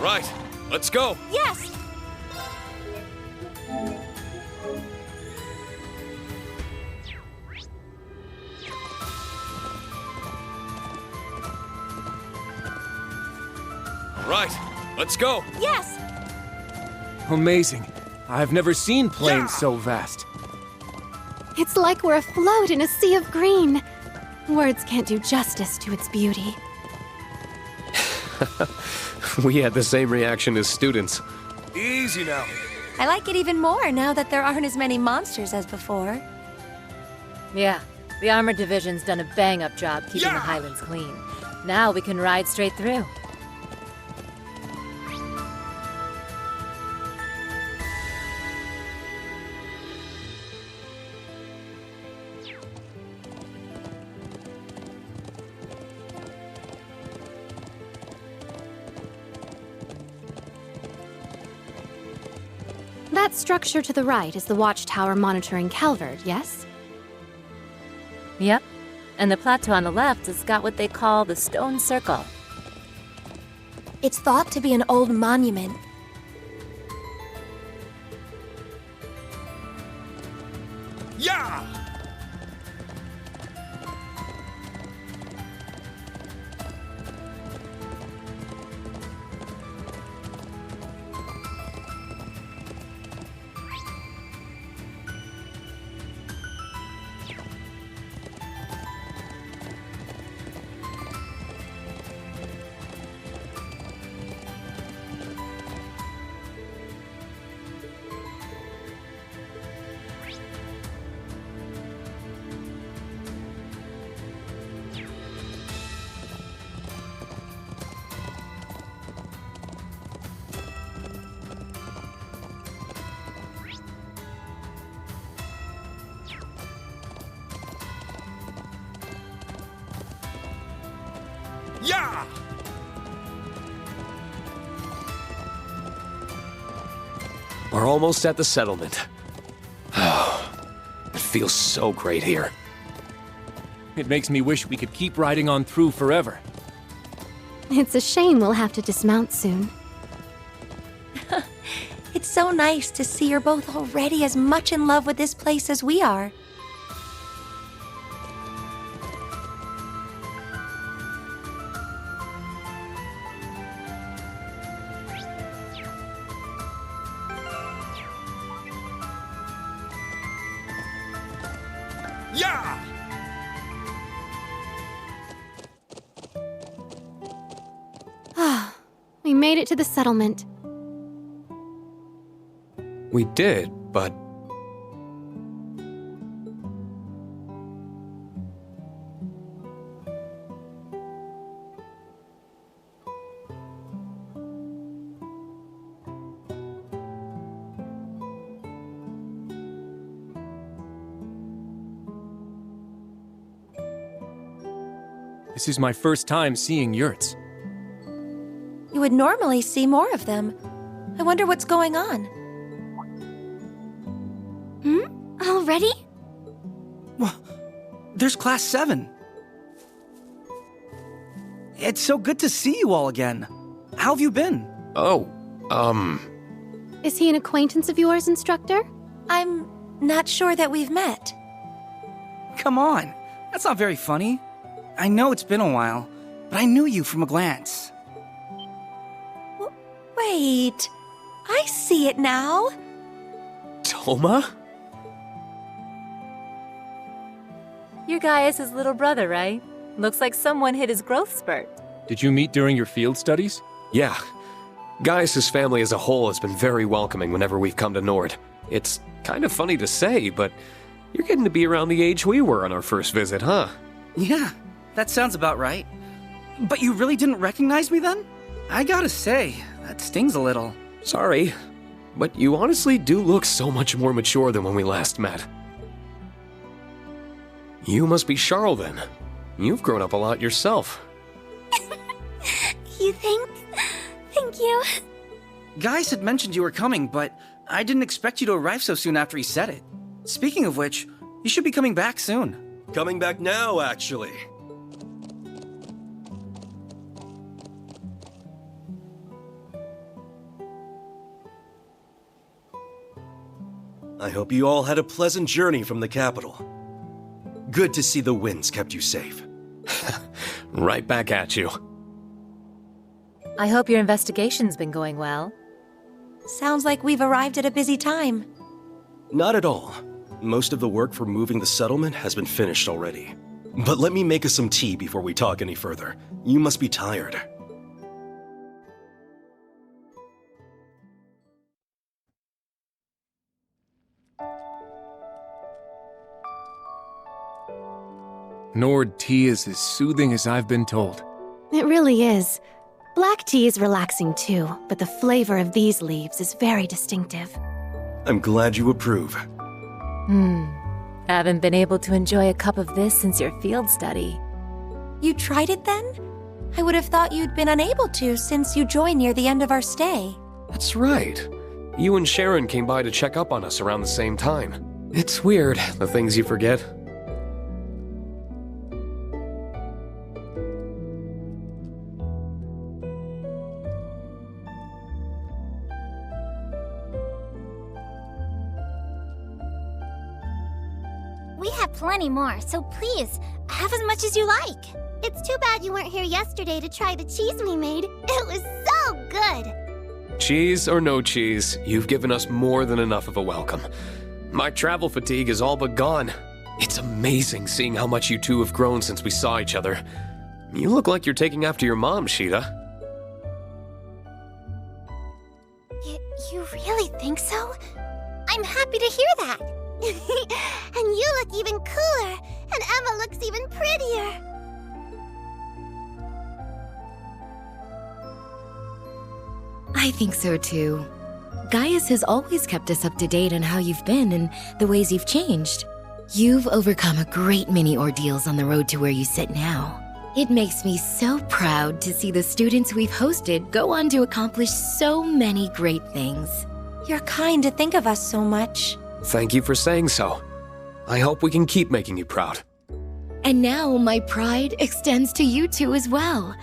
Right, let's go. Yes! Right, let's go. Yes! Amazing. I've never seen plains so vast. It's like we're afloat in a sea of green. Words can't do justice to its beauty. We had the same reaction as students. Easy now. I like it even more now that there aren't as many monsters as before. Yeah, the Armored Division's done a bang-up job keeping the Highlands clean. Now we can ride straight through. That structure to the right is the watchtower monitoring Calvard, yes? Yep. And the plateau on the left has got what they call the Stone Circle. It's thought to be an old monument. Yeah! Yeah! We're almost at the settlement. It feels so great here. It makes me wish we could keep riding on through forever. It's a shame we'll have to dismount soon. It's so nice to see you're both already as much in love with this place as we are. Yeah! We made it to the settlement. We did, but... This is my first time seeing yurts. You would normally see more of them. I wonder what's going on. Already? There's Class 7. It's so good to see you all again. How have you been? Oh, Is he an acquaintance of yours, Instructor? I'm not sure that we've met. Come on, that's not very funny. I know it's been a while, but I knew you from a glance. Wait, I see it now. Toma? Your guy is his little brother, right? Looks like someone hit his growth spurt. Did you meet during your field studies? Yeah. Gaius' family as a whole has been very welcoming whenever we've come to Nord. It's kind of funny to say, but you're getting to be around the age we were on our first visit, huh? Yeah, that sounds about right. But you really didn't recognize me then? I gotta say, that stings a little. Sorry, but you honestly do look so much more mature than when we last met. You must be Charl then. You've grown up a lot yourself. You think? Thank you. Gaius had mentioned you were coming, but I didn't expect you to arrive so soon after he said it. Speaking of which, you should be coming back soon. Coming back now, actually. I hope you all had a pleasant journey from the capital. Good to see the winds kept you safe. Right back at you. I hope your investigation's been going well. Sounds like we've arrived at a busy time. Not at all. Most of the work for moving the settlement has been finished already. But let me make us some tea before we talk any further. You must be tired. Nord tea is as soothing as I've been told. It really is. Black tea is relaxing too, but the flavor of these leaves is very distinctive. I'm glad you approve. Haven't been able to enjoy a cup of this since your field study. You tried it then? I would have thought you'd been unable to since you joined near the end of our stay. That's right. You and Sharon came by to check up on us around the same time. It's weird, the things you forget. We have plenty more, so please, have as much as you like. It's too bad you weren't here yesterday to try the cheese we made. It was so good. Cheese or no cheese, you've given us more than enough of a welcome. My travel fatigue is all but gone. It's amazing seeing how much you two have grown since we saw each other. You look like you're taking after your mom, Sheeta. You really think so? I'm happy to hear that. And you look even cooler, and Emma looks even prettier. I think so too. Gaius has always kept us up to date on how you've been and the ways you've changed. You've overcome a great many ordeals on the road to where you sit now. It makes me so proud to see the students we've hosted go on to accomplish so many great things. You're kind to think of us so much. Thank you for saying so. I hope we can keep making you proud. And now my pride extends to you two as well.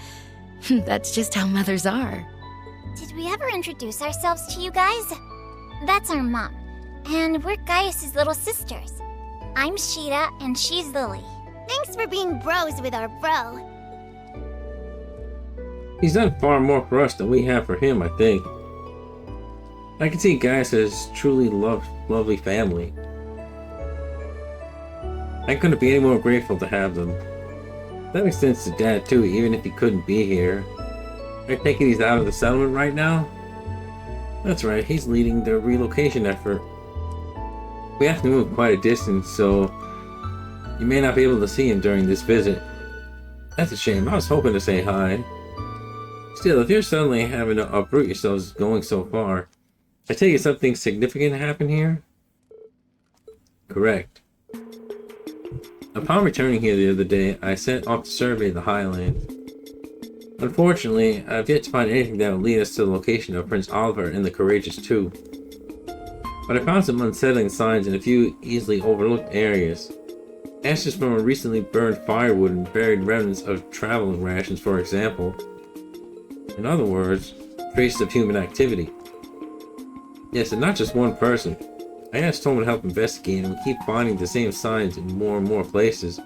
That's just how mothers are. Did we ever introduce ourselves to you guys? That's our mom, and we're Gaius's little sisters. I'm Sheeta, and she's Lily. Thanks for being bros with our bro. He's done far more for us than we have for him, I think. I can see Gaius as truly lovely family. I couldn't be any more grateful to have them. That extends to Dad too, even if he couldn't be here. Are you thinking he's out of the settlement right now? That's right, he's leading the relocation effort. We have to move quite a distance, so you may not be able to see him during this visit. That's a shame, I was hoping to say hi. Still, if you're suddenly having to uproot yourselves going so far, I take it something significant happened here? Correct. Upon returning here the other day, I set off to survey the highlands. Unfortunately, I've yet to find anything that will lead us to the location of Prince Oliver and the Courageous too. But I found some unsettling signs in a few easily overlooked areas. Ashes from a recently burned firewood and buried remnants of traveling rations, for example. In other words, traces of human activity. Yes, and not just one person. I asked Tom to help investigate, and we keep finding the same signs in more and more places.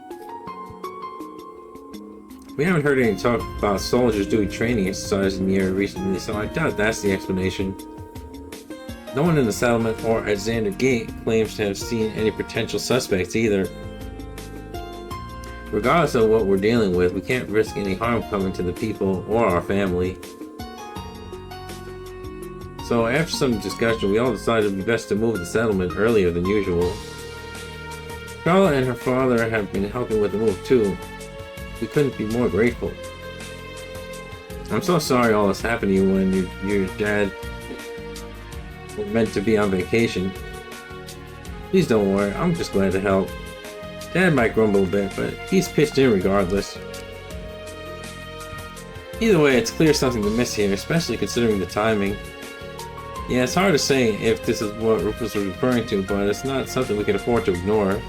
We haven't heard any talk about soldiers doing training exercises in the area recently, so I doubt that's the explanation. No one in the settlement or at Xander Gate claims to have seen any potential suspects either. Regardless of what we're dealing with, we can't risk any harm coming to the people or our family. So after some discussion, we all decided it would be best to move the settlement earlier than usual. Carla and her father have been helping with the move too. We couldn't be more grateful. I'm so sorry all this happened to you when your dad were meant to be on vacation. Please don't worry, I'm just glad to help. Dad might grumble a bit, but he's pitched in regardless. Either way, it's clear something to miss here, especially considering the timing. Yeah, it's hard to say if this is what Rufus was referring to, but it's not something we can afford to ignore.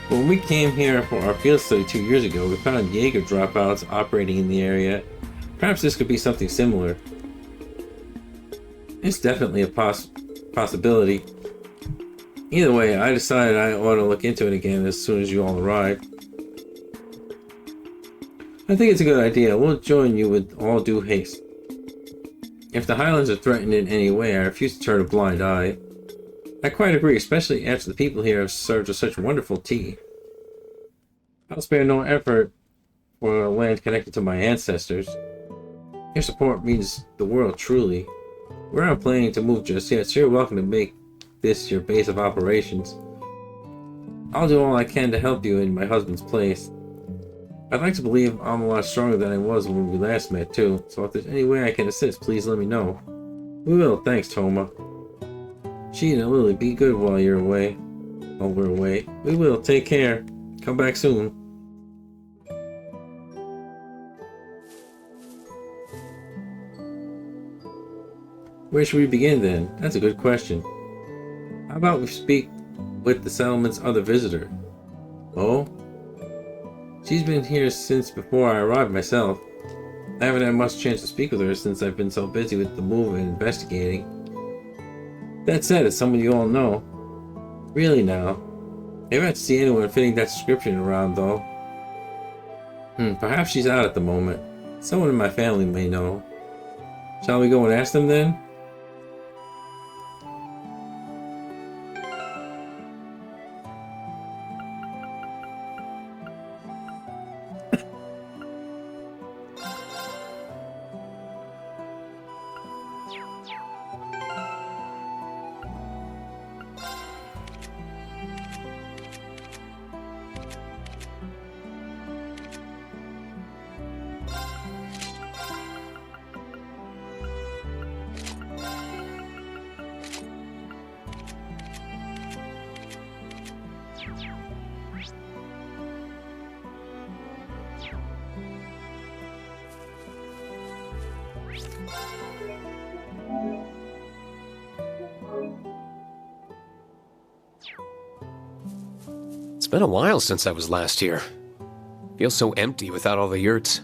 When we came here for our field study 2 years ago, we found Jaeger dropouts operating in the area. Perhaps this could be something similar. It's definitely a possibility. Either way, I decided I ought to look into it again as soon as you all arrive. I think it's a good idea. We'll join you with all due haste. If the Highlands are threatened in any way, I refuse to turn a blind eye. I quite agree, especially after the people here have served us such wonderful tea. I'll spare no effort for a land connected to my ancestors. Your support means the world, truly. We're not planning to move just yet, so you're welcome to make this your base of operations. I'll do all I can to help you in my husband's place. I'd like to believe I'm a lot stronger than I was when we last met, too, so if there's any way I can assist, please let me know. We will, thanks, Toma. Sheena and Lily, be good while you're away. While we're away. We will, take care. Come back soon. Where should we begin then? That's a good question. How about we speak with the settlement's other visitor? Oh? She's been here since before I arrived myself. I haven't had much chance to speak with her since I've been so busy with the move and investigating. That said, as some of you all know, really now, I haven't seen anyone fitting that description around though. Perhaps she's out at the moment. Someone in my family may know. Shall we go and ask them then? It's been a while since I was last here. Feels so empty without all the yurts.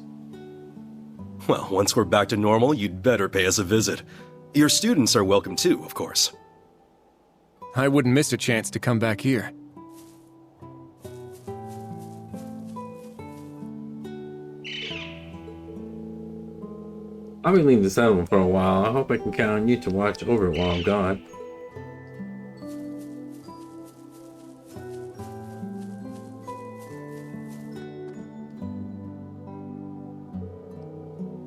Well, once we're back to normal, you'd better pay us a visit. Your students are welcome too, of course. I wouldn't miss a chance to come back here. I'll be leaving the settlement for a while. I hope I can count on you to watch over it while I'm gone.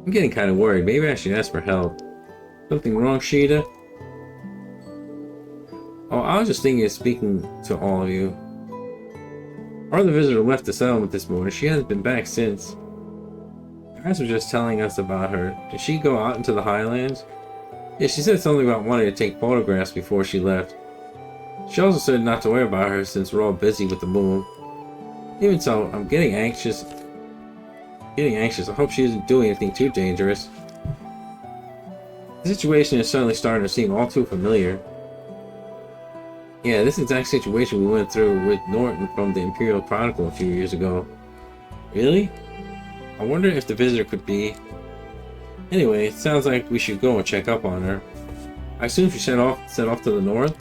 I'm getting kind of worried. Maybe I should ask for help. Something wrong, Sheeta? Oh, I was just thinking of speaking to all of you. Our other visitor left the settlement this morning. She hasn't been back since. Guys were just telling us about her. Did she go out into the Highlands? Yeah, she said something about wanting to take photographs before she left. She also said not to worry about her since we're all busy with the move. Even so, I'm getting anxious. I hope she isn't doing anything too dangerous. The situation is suddenly starting to seem all too familiar. Yeah, this exact situation we went through with Norton from the Imperial Chronicle a few years ago. Really? I wonder if the visitor could be... Anyway, it sounds like we should go and check up on her. I assume she set off to the north?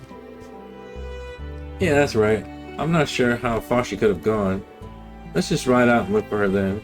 Yeah, that's right. I'm not sure how far she could have gone. Let's just ride out and look for her then.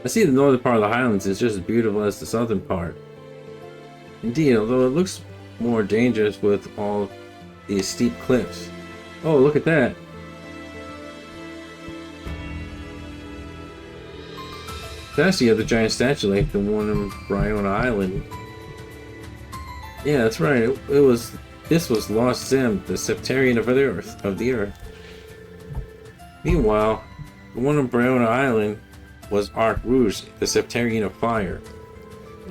I see the northern part of the Highlands is just as beautiful as the southern part. Indeed, although it looks more dangerous with all these steep cliffs. Oh, look at that! That's the other giant statue like the one on Bryona Island. Yeah, that's right. This was Lost Zim, the Septarian of the Earth. Meanwhile, the one on Bryona Island was Arc Rouge, the Septarian of Fire.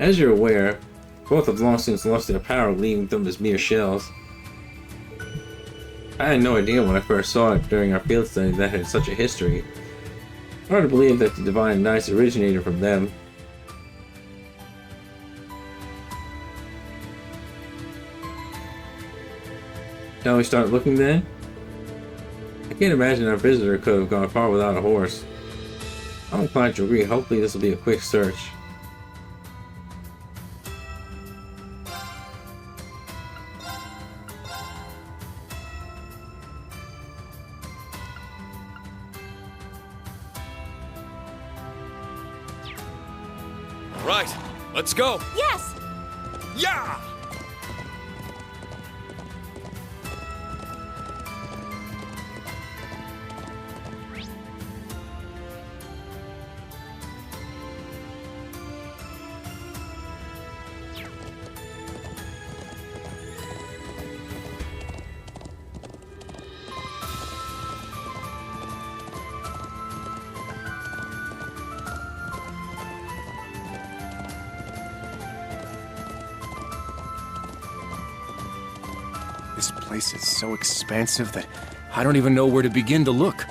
As you're aware, both have long since lost their power, leaving them as mere shells. I had no idea when I first saw it during our field study that it had such a history. Hard to believe that the Divine Knights originated from them. Shall we start looking then? I can't imagine our visitor could have gone far without a horse. I'm inclined to agree. Hopefully this will be a quick search. All right, let's go. Yes! Yeah! This place is so expansive that I don't even know where to begin to look.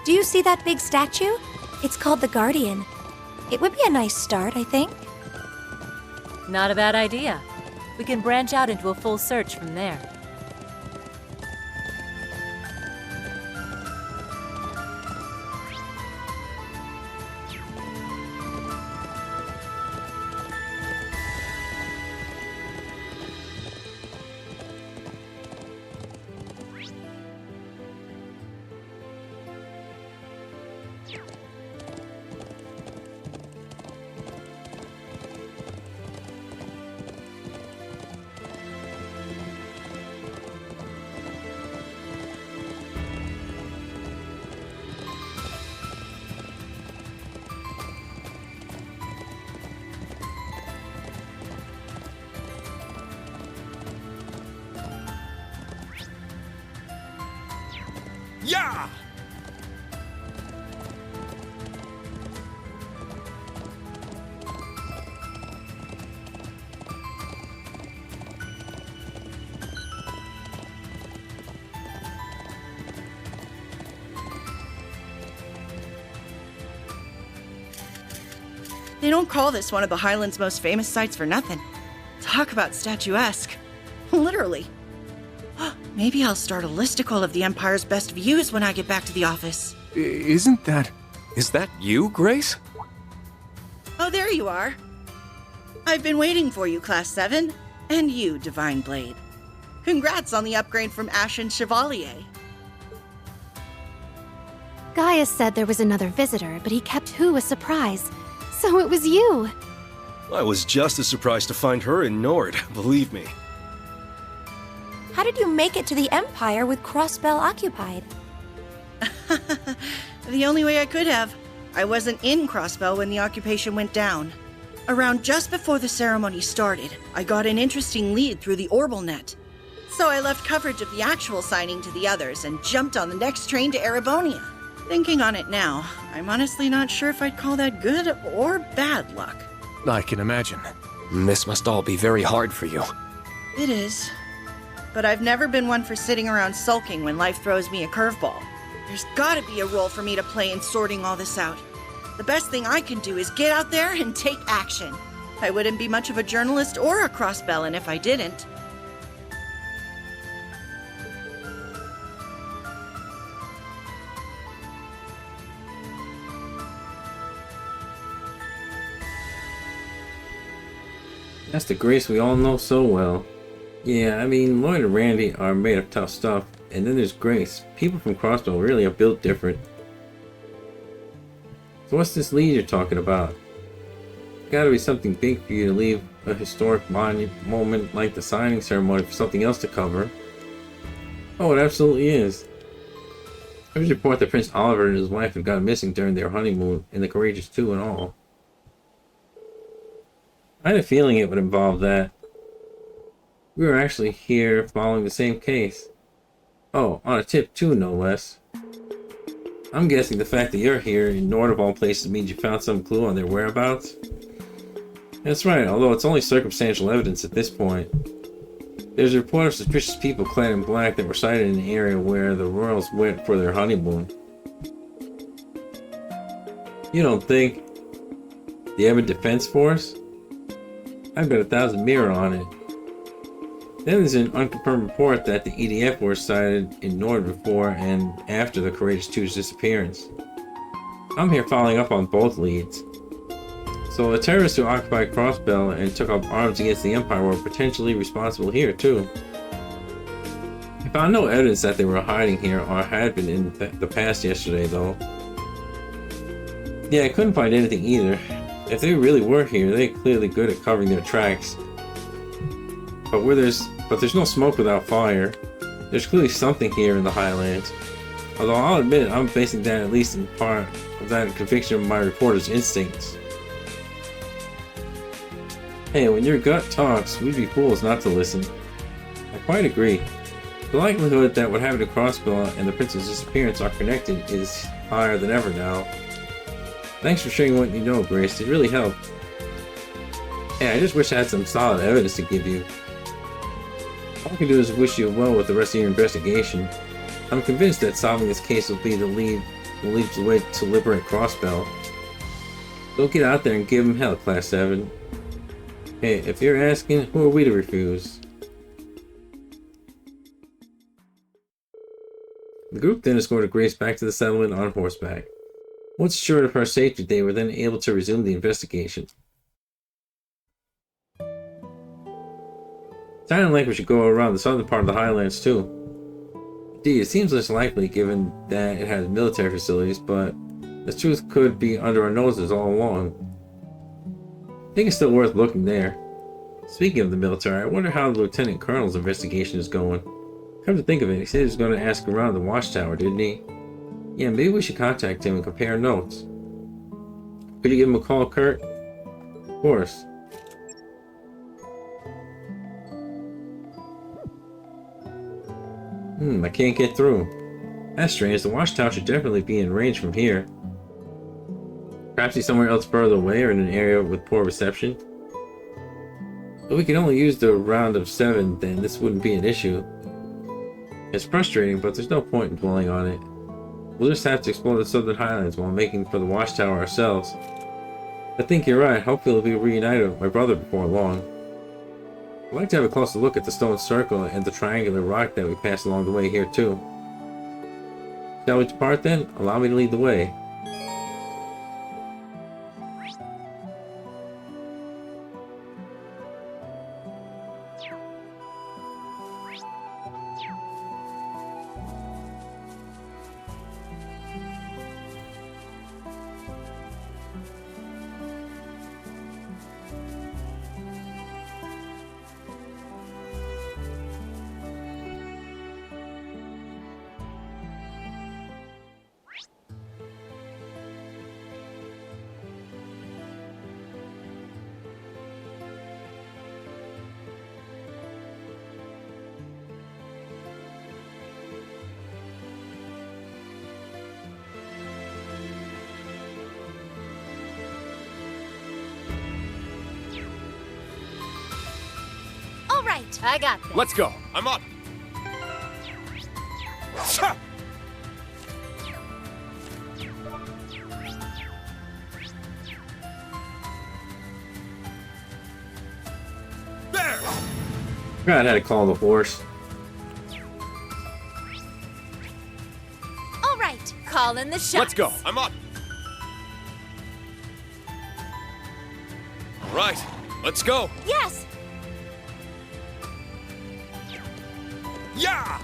Do you see that big statue? It's called the Guardian. It would be a nice start, I think. Not a bad idea. We can branch out into a full search from there. Yeah! They don't call this one of the Highlands' most famous sites for nothing. Talk about statuesque. Literally. Maybe I'll start a listicle of the Empire's best views when I get back to the office. Isn't that... Is that you, Grace? Oh, there you are. I've been waiting for you, Class 7. And you, Divine Blade. Congrats on the upgrade from Ashen Chevalier. Gaius said there was another visitor, but he kept Who a surprise. So it was you. I was just as surprised to find her in Nord, believe me. How did you make it to the Empire with Crossbell occupied? The only way I could have. I wasn't in Crossbell when the occupation went down. Around just before the ceremony started, I got an interesting lead through the Orbal net. So I left coverage of the actual signing to the others and jumped on the next train to Erebonia. Thinking on it now, I'm honestly not sure if I'd call that good or bad luck. I can imagine. This must all be very hard for you. It is. But I've never been one for sitting around sulking when life throws me a curveball. There's gotta be a role for me to play in sorting all this out. The best thing I can do is get out there and take action. I wouldn't be much of a journalist or a crossbellin if I didn't. That's the Grace we all know so well. Yeah, I mean, Lloyd and Randy are made of tough stuff, and then there's Grace. People from Crossbell really are built different. So what's this lead you're talking about? Gotta be something big for you to leave a historic moment like the signing ceremony for something else to cover. Oh, it absolutely is. There was a report that Prince Oliver and his wife had gone missing during their honeymoon, and the Courageous 2 and all. I had a feeling it would involve that. We were actually here following the same case. Oh, on a tip too, no less. I'm guessing the fact that you're here in Nord of all places means you found some clue on their whereabouts. That's right, although it's only circumstantial evidence at this point. There's a report of suspicious people clad in black that were sighted in the area where the royals went for their honeymoon. You don't think they have a defense force? I've got 1,000 mirror on it. Then there's an unconfirmed report that the EDF were sighted in Nord before and after the Courageous Two's disappearance. I'm here following up on both leads. So the terrorists who occupied Crossbell and took up arms against the Empire were potentially responsible here too. I found no evidence that they were hiding here or had been in the past yesterday though. Yeah, I couldn't find anything either. If they really were here, they're clearly good at covering their tracks. But there's no smoke without fire. There's clearly something here in the Highlands. Although I'll admit, I'm basing that at least in part of that conviction of my reporter's instincts. Hey, when your gut talks, we'd be fools not to listen. I quite agree. The likelihood that what happened to Crossbell and the prince's disappearance are connected is higher than ever now. Thanks for sharing what you know, Grace. It really helped. Hey, I just wish I had some solid evidence to give you. All I can do is wish you well with the rest of your investigation. I'm convinced that solving this case will lead the way to liberate Crossbell. Go get out there and give him hell, Class 7. Hey, if you're asking, who are we to refuse? The group then escorted Grace back to the settlement on horseback. Once assured of her safety, they were then able to resume the investigation. Sounded like we should go around the southern part of the Highlands too. Indeed, it seems less likely given that it has military facilities, but the truth could be under our noses all along. I think it's still worth looking there. Speaking of the military, I wonder how the Lieutenant Colonel's investigation is going. Come to think of it, he said he was going to ask around the watchtower, didn't he? Yeah, maybe we should contact him and compare notes. Could you give him a call, Kurt? Of course. I can't get through. That's strange. The watchtower should definitely be in range from here. Perhaps he's somewhere else further away or in an area with poor reception. If we can only use the round of 7, then this wouldn't be an issue. It's frustrating, but there's no point in dwelling on it. We'll just have to explore the Southern Highlands while making for the watchtower ourselves. I think you're right. Hopefully we'll be reunited with my brother before long. I'd like to have a closer look at the stone circle and the triangular rock that we passed along the way here too. Shall we depart then? Allow me to lead the way. Right, I got this. Let's go. I'm up. There. God, I had to call the horse. All right, call in the shots. Let's go. I'm up. All right, let's go. Yes. Yeah!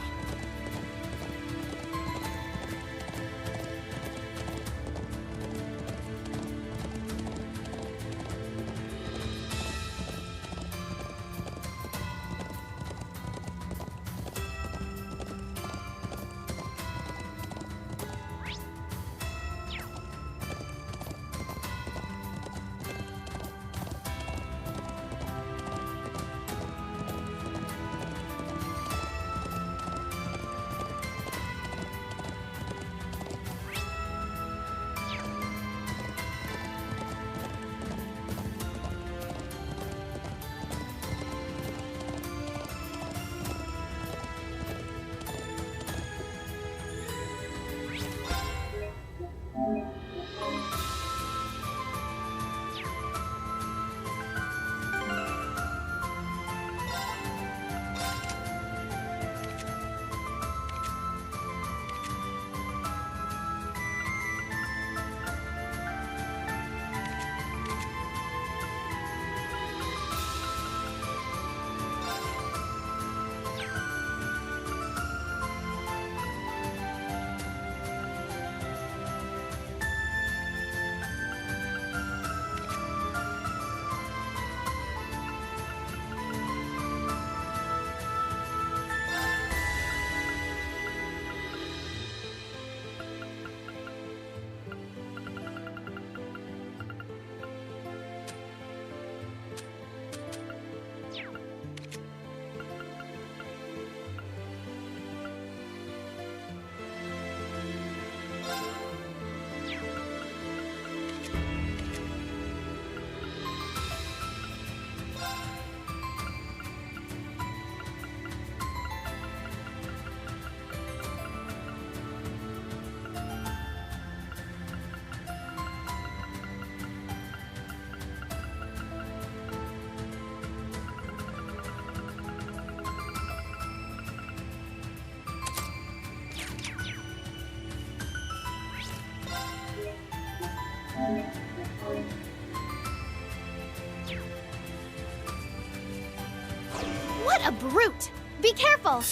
What a brute! Be careful!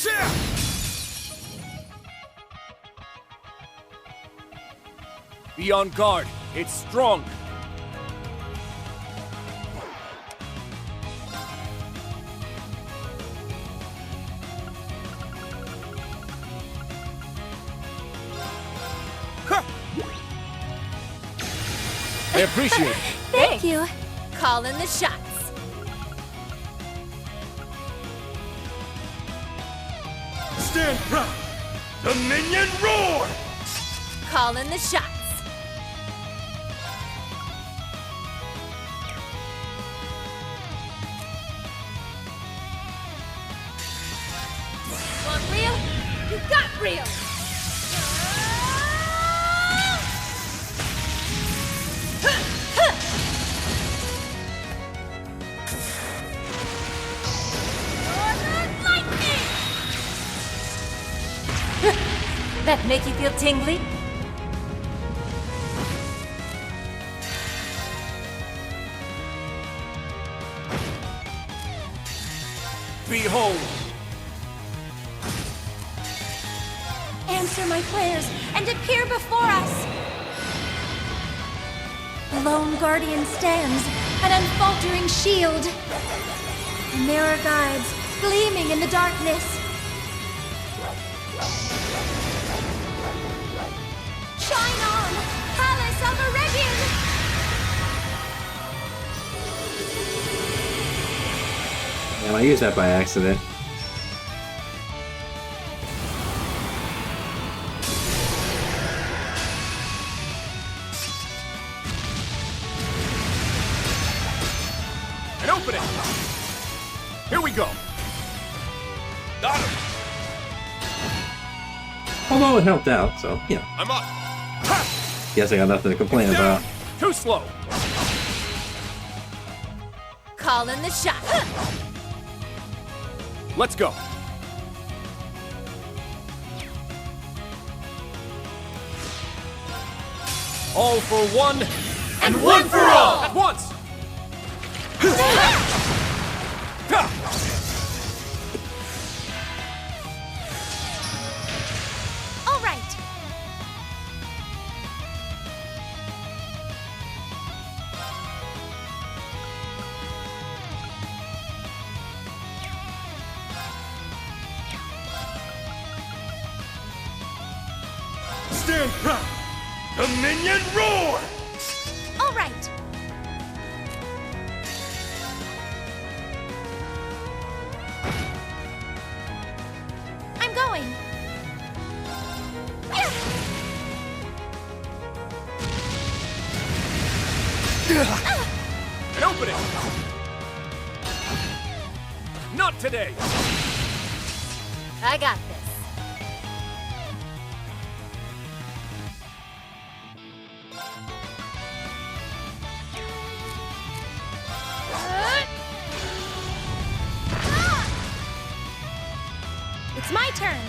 Be on guard. It's strong. I appreciate it. Thank you. Call in the shots. Stand proud! Dominion roar! Call in the shots. Want real? You got real! That make you feel tingly? Behold! Answer my prayers and appear before us. The lone guardian stands, an unfaltering shield. The mirror guides, gleaming in the darkness. Shine on, Palace of Eregion! And I used that by accident. An opening! Here we go! Got him! Although it helped out, so, you know. I'm up! Guess I got nothing to complain about. Too slow! Call in the shot. Let's go! All for one, and one for all! At once! All right. Stand proud! Dominion roar! All right. I'm going. An opening! Not today! I got this. It's my turn.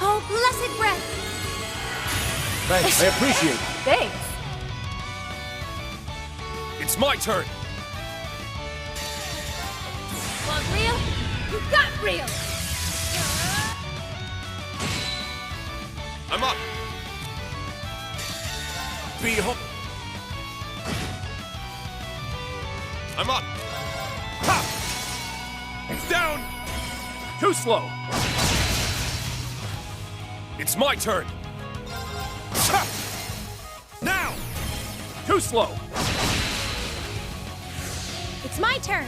Oh, blessed breath! Thanks, I appreciate it. Thanks. It's my turn! Want real? You got real! I'm up! Behold! I'm up! Ha! It's down! Too slow! It's my turn! Ha! Now! Too slow! It's my turn.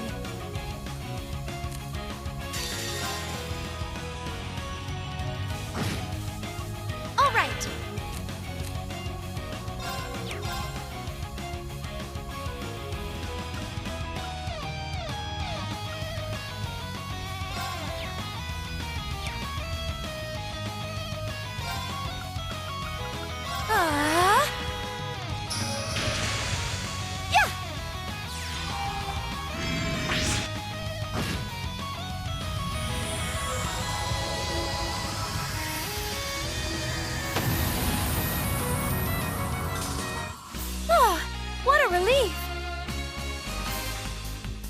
All right. Yeah.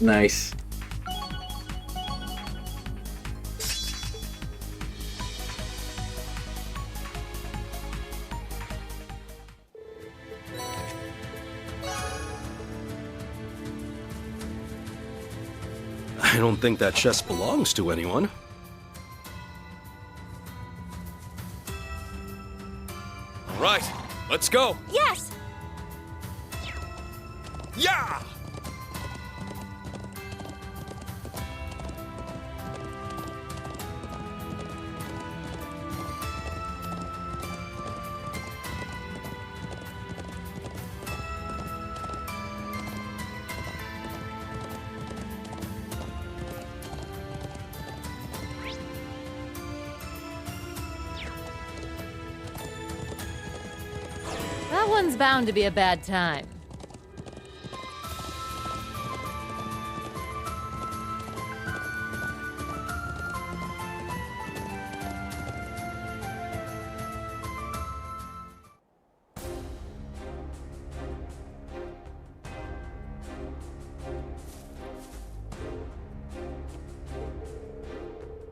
Nice. I don't think that chest belongs to anyone. All right, let's go. Yes! Yeah! That one's bound to be a bad time.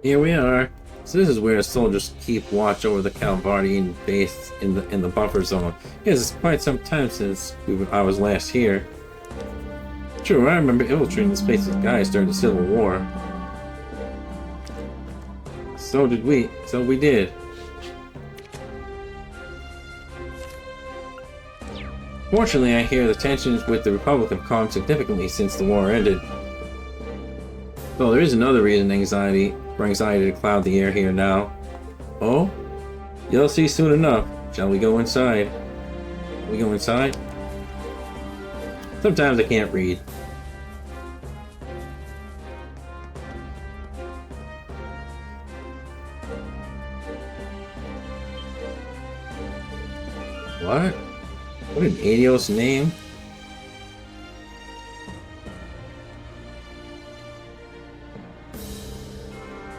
Here we are. So this is where soldiers keep watch over the Calvardian base in the buffer zone. Yes, it's quite some time since I was last here. True, I remember infiltrating this place with guys during the Civil War. So did we. So we did. Fortunately, I hear the tensions with the Republic have calmed significantly since the war ended. Though there is another reason for anxiety to cloud the air here now. Oh? You'll see soon enough. Shall we go inside? We go inside? Sometimes I can't read. What? What an idiot's name?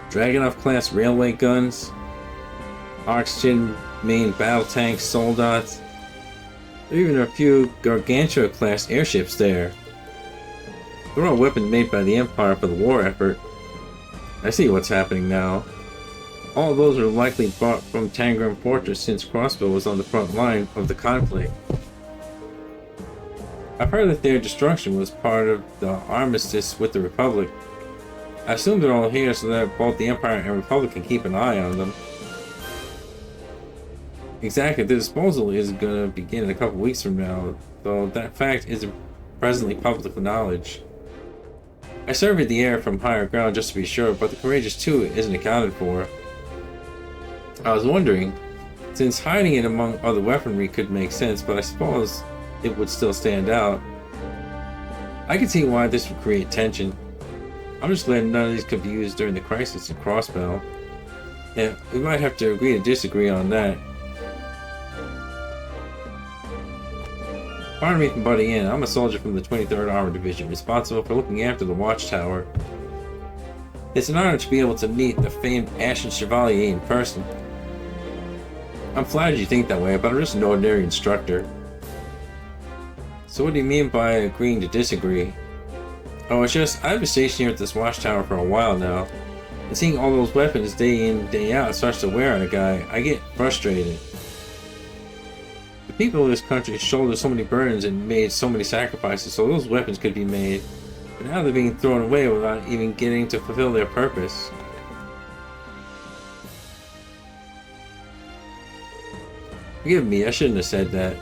Dragunov class railway guns, oxygen main battle tanks, soldats. There are even a few Gargantua class airships there. They're all weapons made by the Empire for the war effort. I see what's happening now. All of those were likely brought from Tangram Fortress since Crossbow was on the front line of the conflict. I've heard that their destruction was part of the armistice with the Republic. I assume they're all here so that both the Empire and Republic can keep an eye on them. Exactly, the disposal is going to begin in a couple weeks from now, though that fact isn't presently public knowledge. I surveyed the air from higher ground just to be sure, but the Courageous 2 isn't accounted for. I was wondering, since hiding it among other weaponry could make sense, but I suppose it would still stand out. I can see why this would create tension. I'm just glad none of these could be used during the crisis in Crossbow. Yeah, we might have to agree to disagree on that. Pardon me for butting in. I'm a soldier from the 23rd Armored Division, responsible for looking after the Watchtower. It's an honor to be able to meet the famed Ashen Chevalier in person. I'm flattered you think that way, but I'm just an ordinary instructor. So what do you mean by agreeing to disagree? Oh, it's just, I've been stationed here at this watchtower for a while now, and seeing all those weapons day in, day out starts to wear on a guy. I get frustrated. The people of this country shouldered so many burdens and made so many sacrifices so those weapons could be made, but now they're being thrown away without even getting to fulfill their purpose. Forgive me, I shouldn't have said that.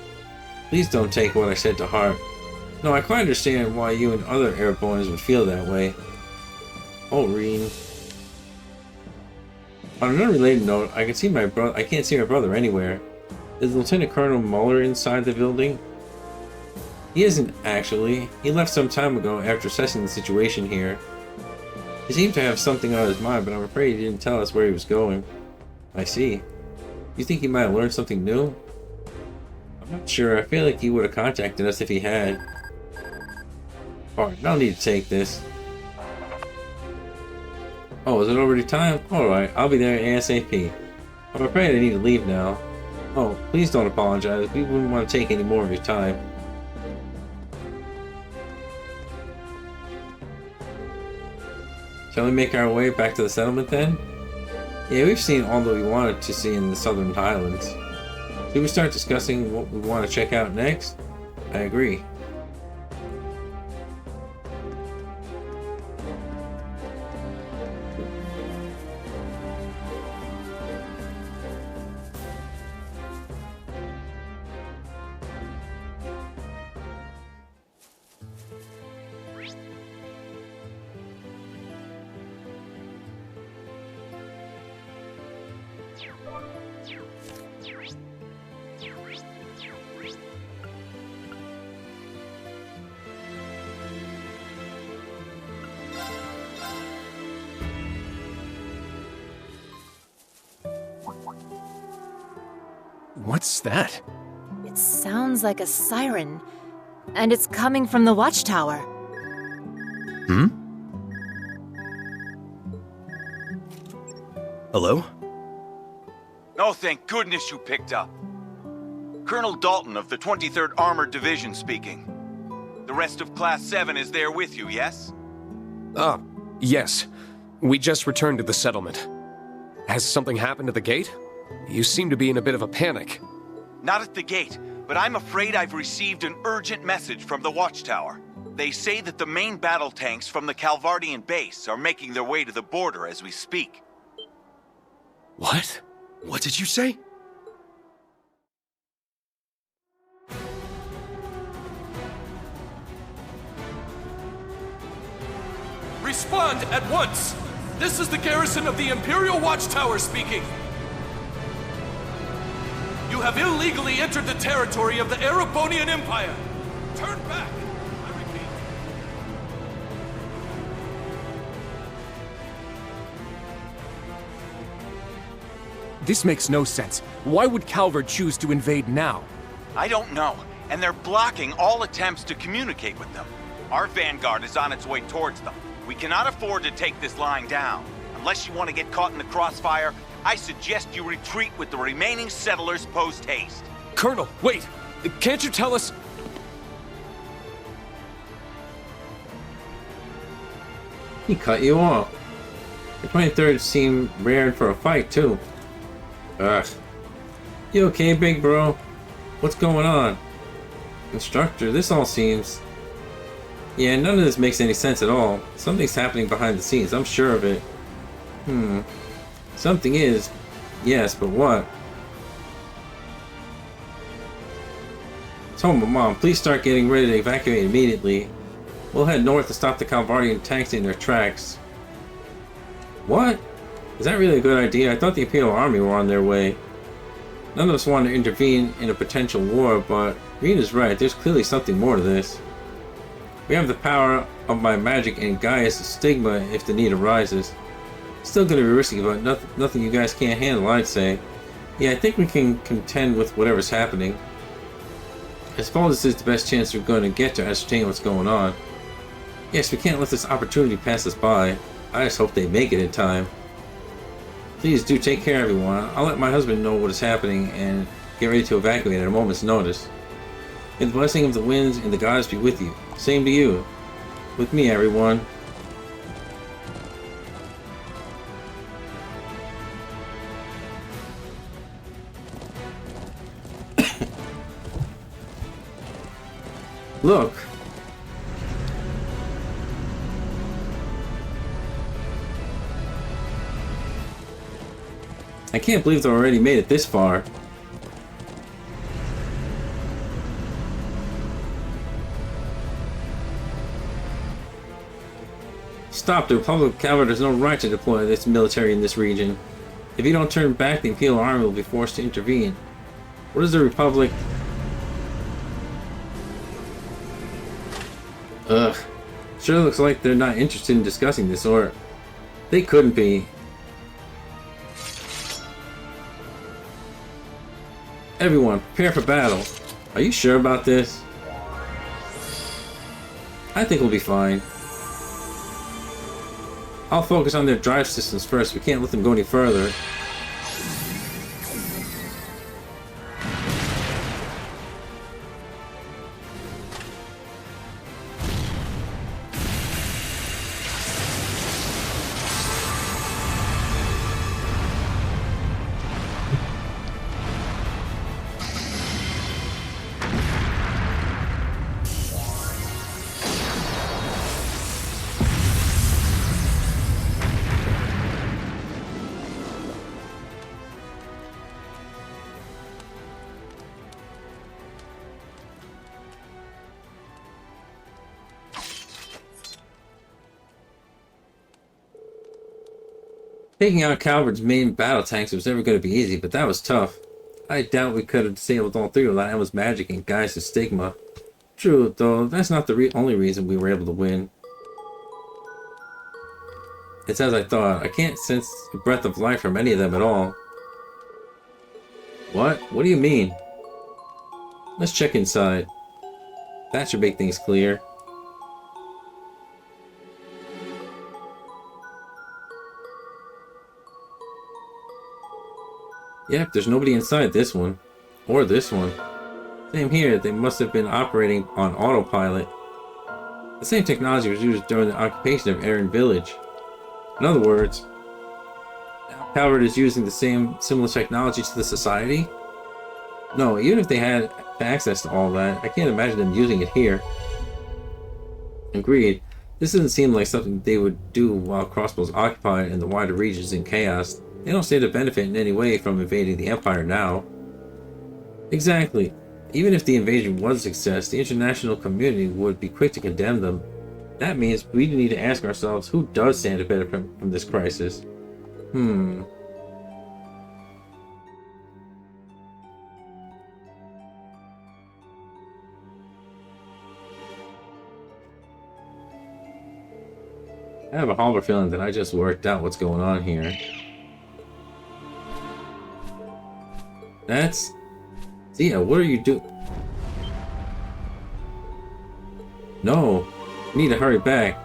Please don't take what I said to heart. No, I quite understand why you and other airborns would feel that way. Oh, Reen. On an unrelated note, I can't see my brother anywhere. Is Lieutenant Colonel Muller inside the building? He isn't, actually. He left some time ago after assessing the situation here. He seemed to have something on his mind, but I'm afraid he didn't tell us where he was going. I see. You think he might have learned something new? I'm not sure. I feel like he would have contacted us if he had. Alright, no need to take this. Oh, is it already time? Alright, I'll be there ASAP. I'm afraid I need to leave now. Oh, please don't apologize. We wouldn't want to take any more of your time. Shall we make our way back to the settlement then? Yeah, we've seen all that we wanted to see in the Southern Highlands. Should we start discussing what we want to check out next? I agree. What's that? It sounds like a siren, and it's coming from the watchtower. Hmm? Hello? Oh, thank goodness you picked up. Colonel Dalton of the 23rd Armored Division speaking. The rest of Class 7 is there with you, yes? Yes. We just returned to the settlement. Has something happened at the gate? You seem to be in a bit of a panic. Not at the gate, but I'm afraid I've received an urgent message from the Watchtower. They say that the main battle tanks from the Calvardian base are making their way to the border as we speak. What? What did you say? Respond at once! This is the garrison of the Imperial Watchtower speaking. You have illegally entered the territory of the Erebonian Empire. Turn back! I repeat. This makes no sense. Why would Calvard choose to invade now? I don't know, and they're blocking all attempts to communicate with them. Our vanguard is on its way towards them. We cannot afford to take this line down. Unless you want to get caught in the crossfire, I suggest you retreat with the remaining settlers post-haste. Colonel, wait! Can't you tell us... He cut you off. The 23rd seemed rared for a fight, too. Ugh. You okay, big bro? What's going on? Instructor, this all seems... Yeah, none of this makes any sense at all. Something's happening behind the scenes, I'm sure of it. Something is. Yes, but what? I told my mom, please start getting ready to evacuate immediately. We'll head north to stop the Calvardian tanks in their tracks. What? Is that really a good idea? I thought the Imperial Army were on their way. None of us want to intervene in a potential war, but Rita's right. There's clearly something more to this. We have the power of my magic and Gaia's stigma if the need arises. Still gonna be risky, but nothing you guys can't handle, I'd say. Yeah, I think we can contend with whatever's happening. I suppose this is the best chance we're going to get to ascertain what's going on. Yes, we can't let this opportunity pass us by. I just hope they make it in time. Please do take care, everyone. I'll let my husband know what is happening and get ready to evacuate at a moment's notice. May the blessing of the winds and the gods be with you. Same to you. With me, everyone. Look. I can't believe they already made it this far. Stop. The Republic of Calvard has no right to deploy its military in this region. If you don't turn back, the Imperial Army will be forced to intervene. What is the Republic? Ugh. Sure looks like they're not interested in discussing this, or they couldn't be. Everyone, prepare for battle. Are you sure about this? I think we'll be fine. I'll focus on their drive systems first. We can't let them go any further. Taking out Calvert's main battle tanks was never going to be easy, but that was tough. I doubt we could have disabled all three without Emma's magic and Gaius' stigma. True, though, that's not the only reason we were able to win. It's as I thought. I can't sense a breath of life from any of them at all. What? What do you mean? Let's check inside. That should make things clear. Yep, there's nobody inside this one. Or this one. Same here, they must have been operating on autopilot. The same technology was used during the occupation of Erin Village. In other words, Calvert is using the similar technology to the Society? No, even if they had access to all that, I can't imagine them using it here. Agreed. This doesn't seem like something they would do while Crossbow's occupied and the wider regions in chaos. They don't stand to benefit in any way from invading the Empire now. Exactly. Even if the invasion was a success, the international community would be quick to condemn them. That means we need to ask ourselves who does stand to benefit from this crisis. I have a hollow feeling that I just worked out what's going on here. That's... Zia, what are you doing? No, you need to hurry back.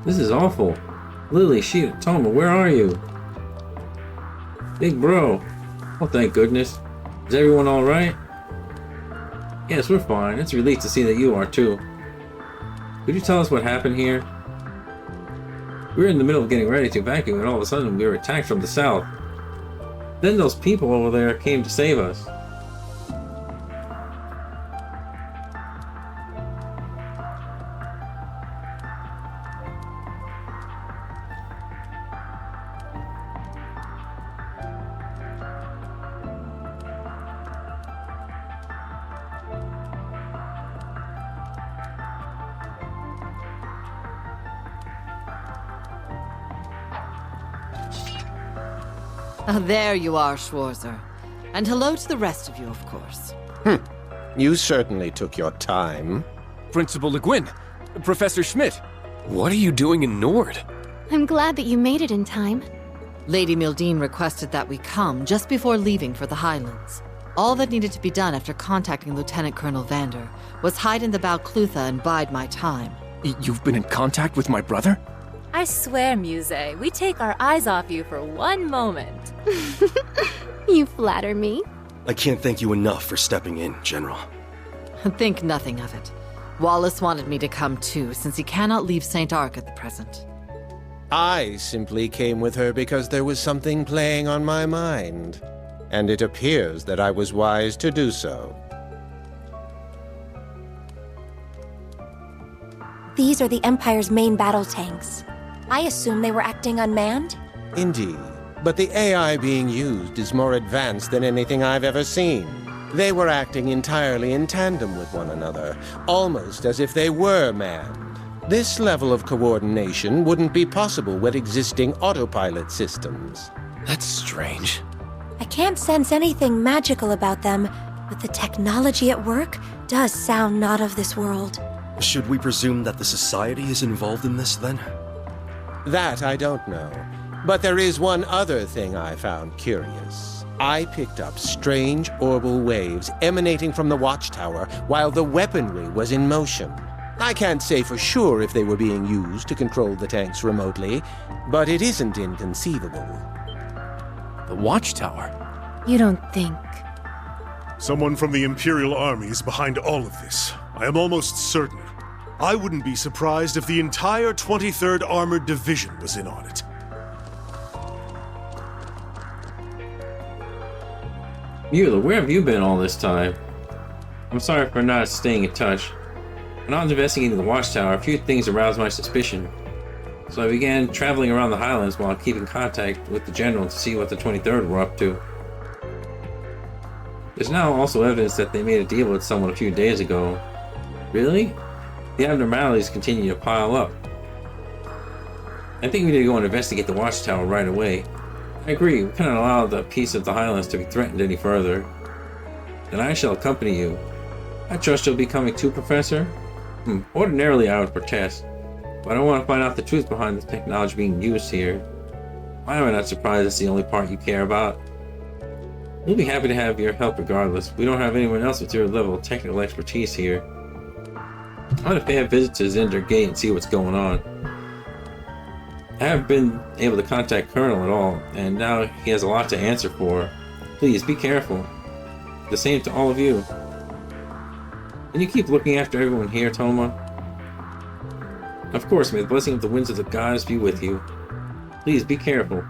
This is awful. Lily, Sheeta, Toma, where are you? Big bro. Oh, thank goodness. Is everyone alright? Yes, we're fine. It's a relief to see that you are too. Could you tell us what happened here? We were in the middle of getting ready to evacuate and all of a sudden we were attacked from the south. Then those people over there came to save us. Oh, there you are, Schwarzer. And hello to the rest of you, of course. You certainly took your time. Principal Le Guin, Professor Schmidt. What are you doing in Nord? I'm glad that you made it in time. Lady Mildine requested that we come just before leaving for the Highlands. All that needed to be done after contacting Lieutenant Colonel Vander was hide in the Balclutha and bide my time. You've been in contact with my brother? I swear, Muse, we take our eyes off you for one moment. You flatter me. I can't thank you enough for stepping in, General. Think nothing of it. Wallace wanted me to come too, since he cannot leave St. Arc at the present. I simply came with her because there was something playing on my mind. And it appears that I was wise to do so. These are the Empire's main battle tanks. I assume they were acting unmanned? Indeed. But the AI being used is more advanced than anything I've ever seen. They were acting entirely in tandem with one another, almost as if they were manned. This level of coordination wouldn't be possible with existing autopilot systems. That's strange. I can't sense anything magical about them, but the technology at work does sound not of this world. Should we presume that the Society is involved in this, then? That I don't know. But there is one other thing I found curious. I picked up strange orbital waves emanating from the watchtower while the weaponry was in motion. I can't say for sure if they were being used to control the tanks remotely, but it isn't inconceivable. The watchtower? You don't think... Someone from the Imperial Army is behind all of this. I am almost certain. I wouldn't be surprised if the entire 23rd Armored Division was in on it. Mueller, where have you been all this time? I'm sorry for not staying in touch. When I was investigating the watchtower, a few things aroused my suspicion. So I began traveling around the Highlands while keeping contact with the General to see what the 23rd were up to. There's now also evidence that they made a deal with someone a few days ago. Really? The abnormalities continue to pile up. I think we need to go and investigate the watchtower right away. I agree, we cannot allow the peace of the Highlands to be threatened any further. Then I shall accompany you. I trust you'll be coming too, Professor? Ordinarily I would protest, but I want to find out the truth behind the technology being used here. Why am I not surprised it's the only part you care about? We'll be happy to have your help regardless. We don't have anyone else with your level of technical expertise here. I want to pay a visit to Zinder Gate and see what's going on. I haven't been able to contact Colonel at all, and now he has a lot to answer for. Please, be careful. The same to all of you. Can you keep looking after everyone here, Toma? Of course, may the blessing of the winds of the gods be with you. Please, be careful.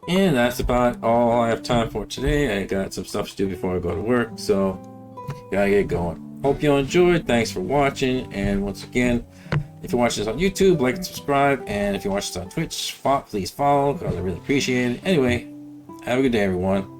And that's about all I have time for today. I got some stuff to do before I go to work, so gotta get going. Hope you all enjoyed. Thanks for watching. And once again, if you're watching this on YouTube, like and subscribe. And if you're watching this on Twitch, please follow, because I really appreciate it. Anyway, have a good day, everyone.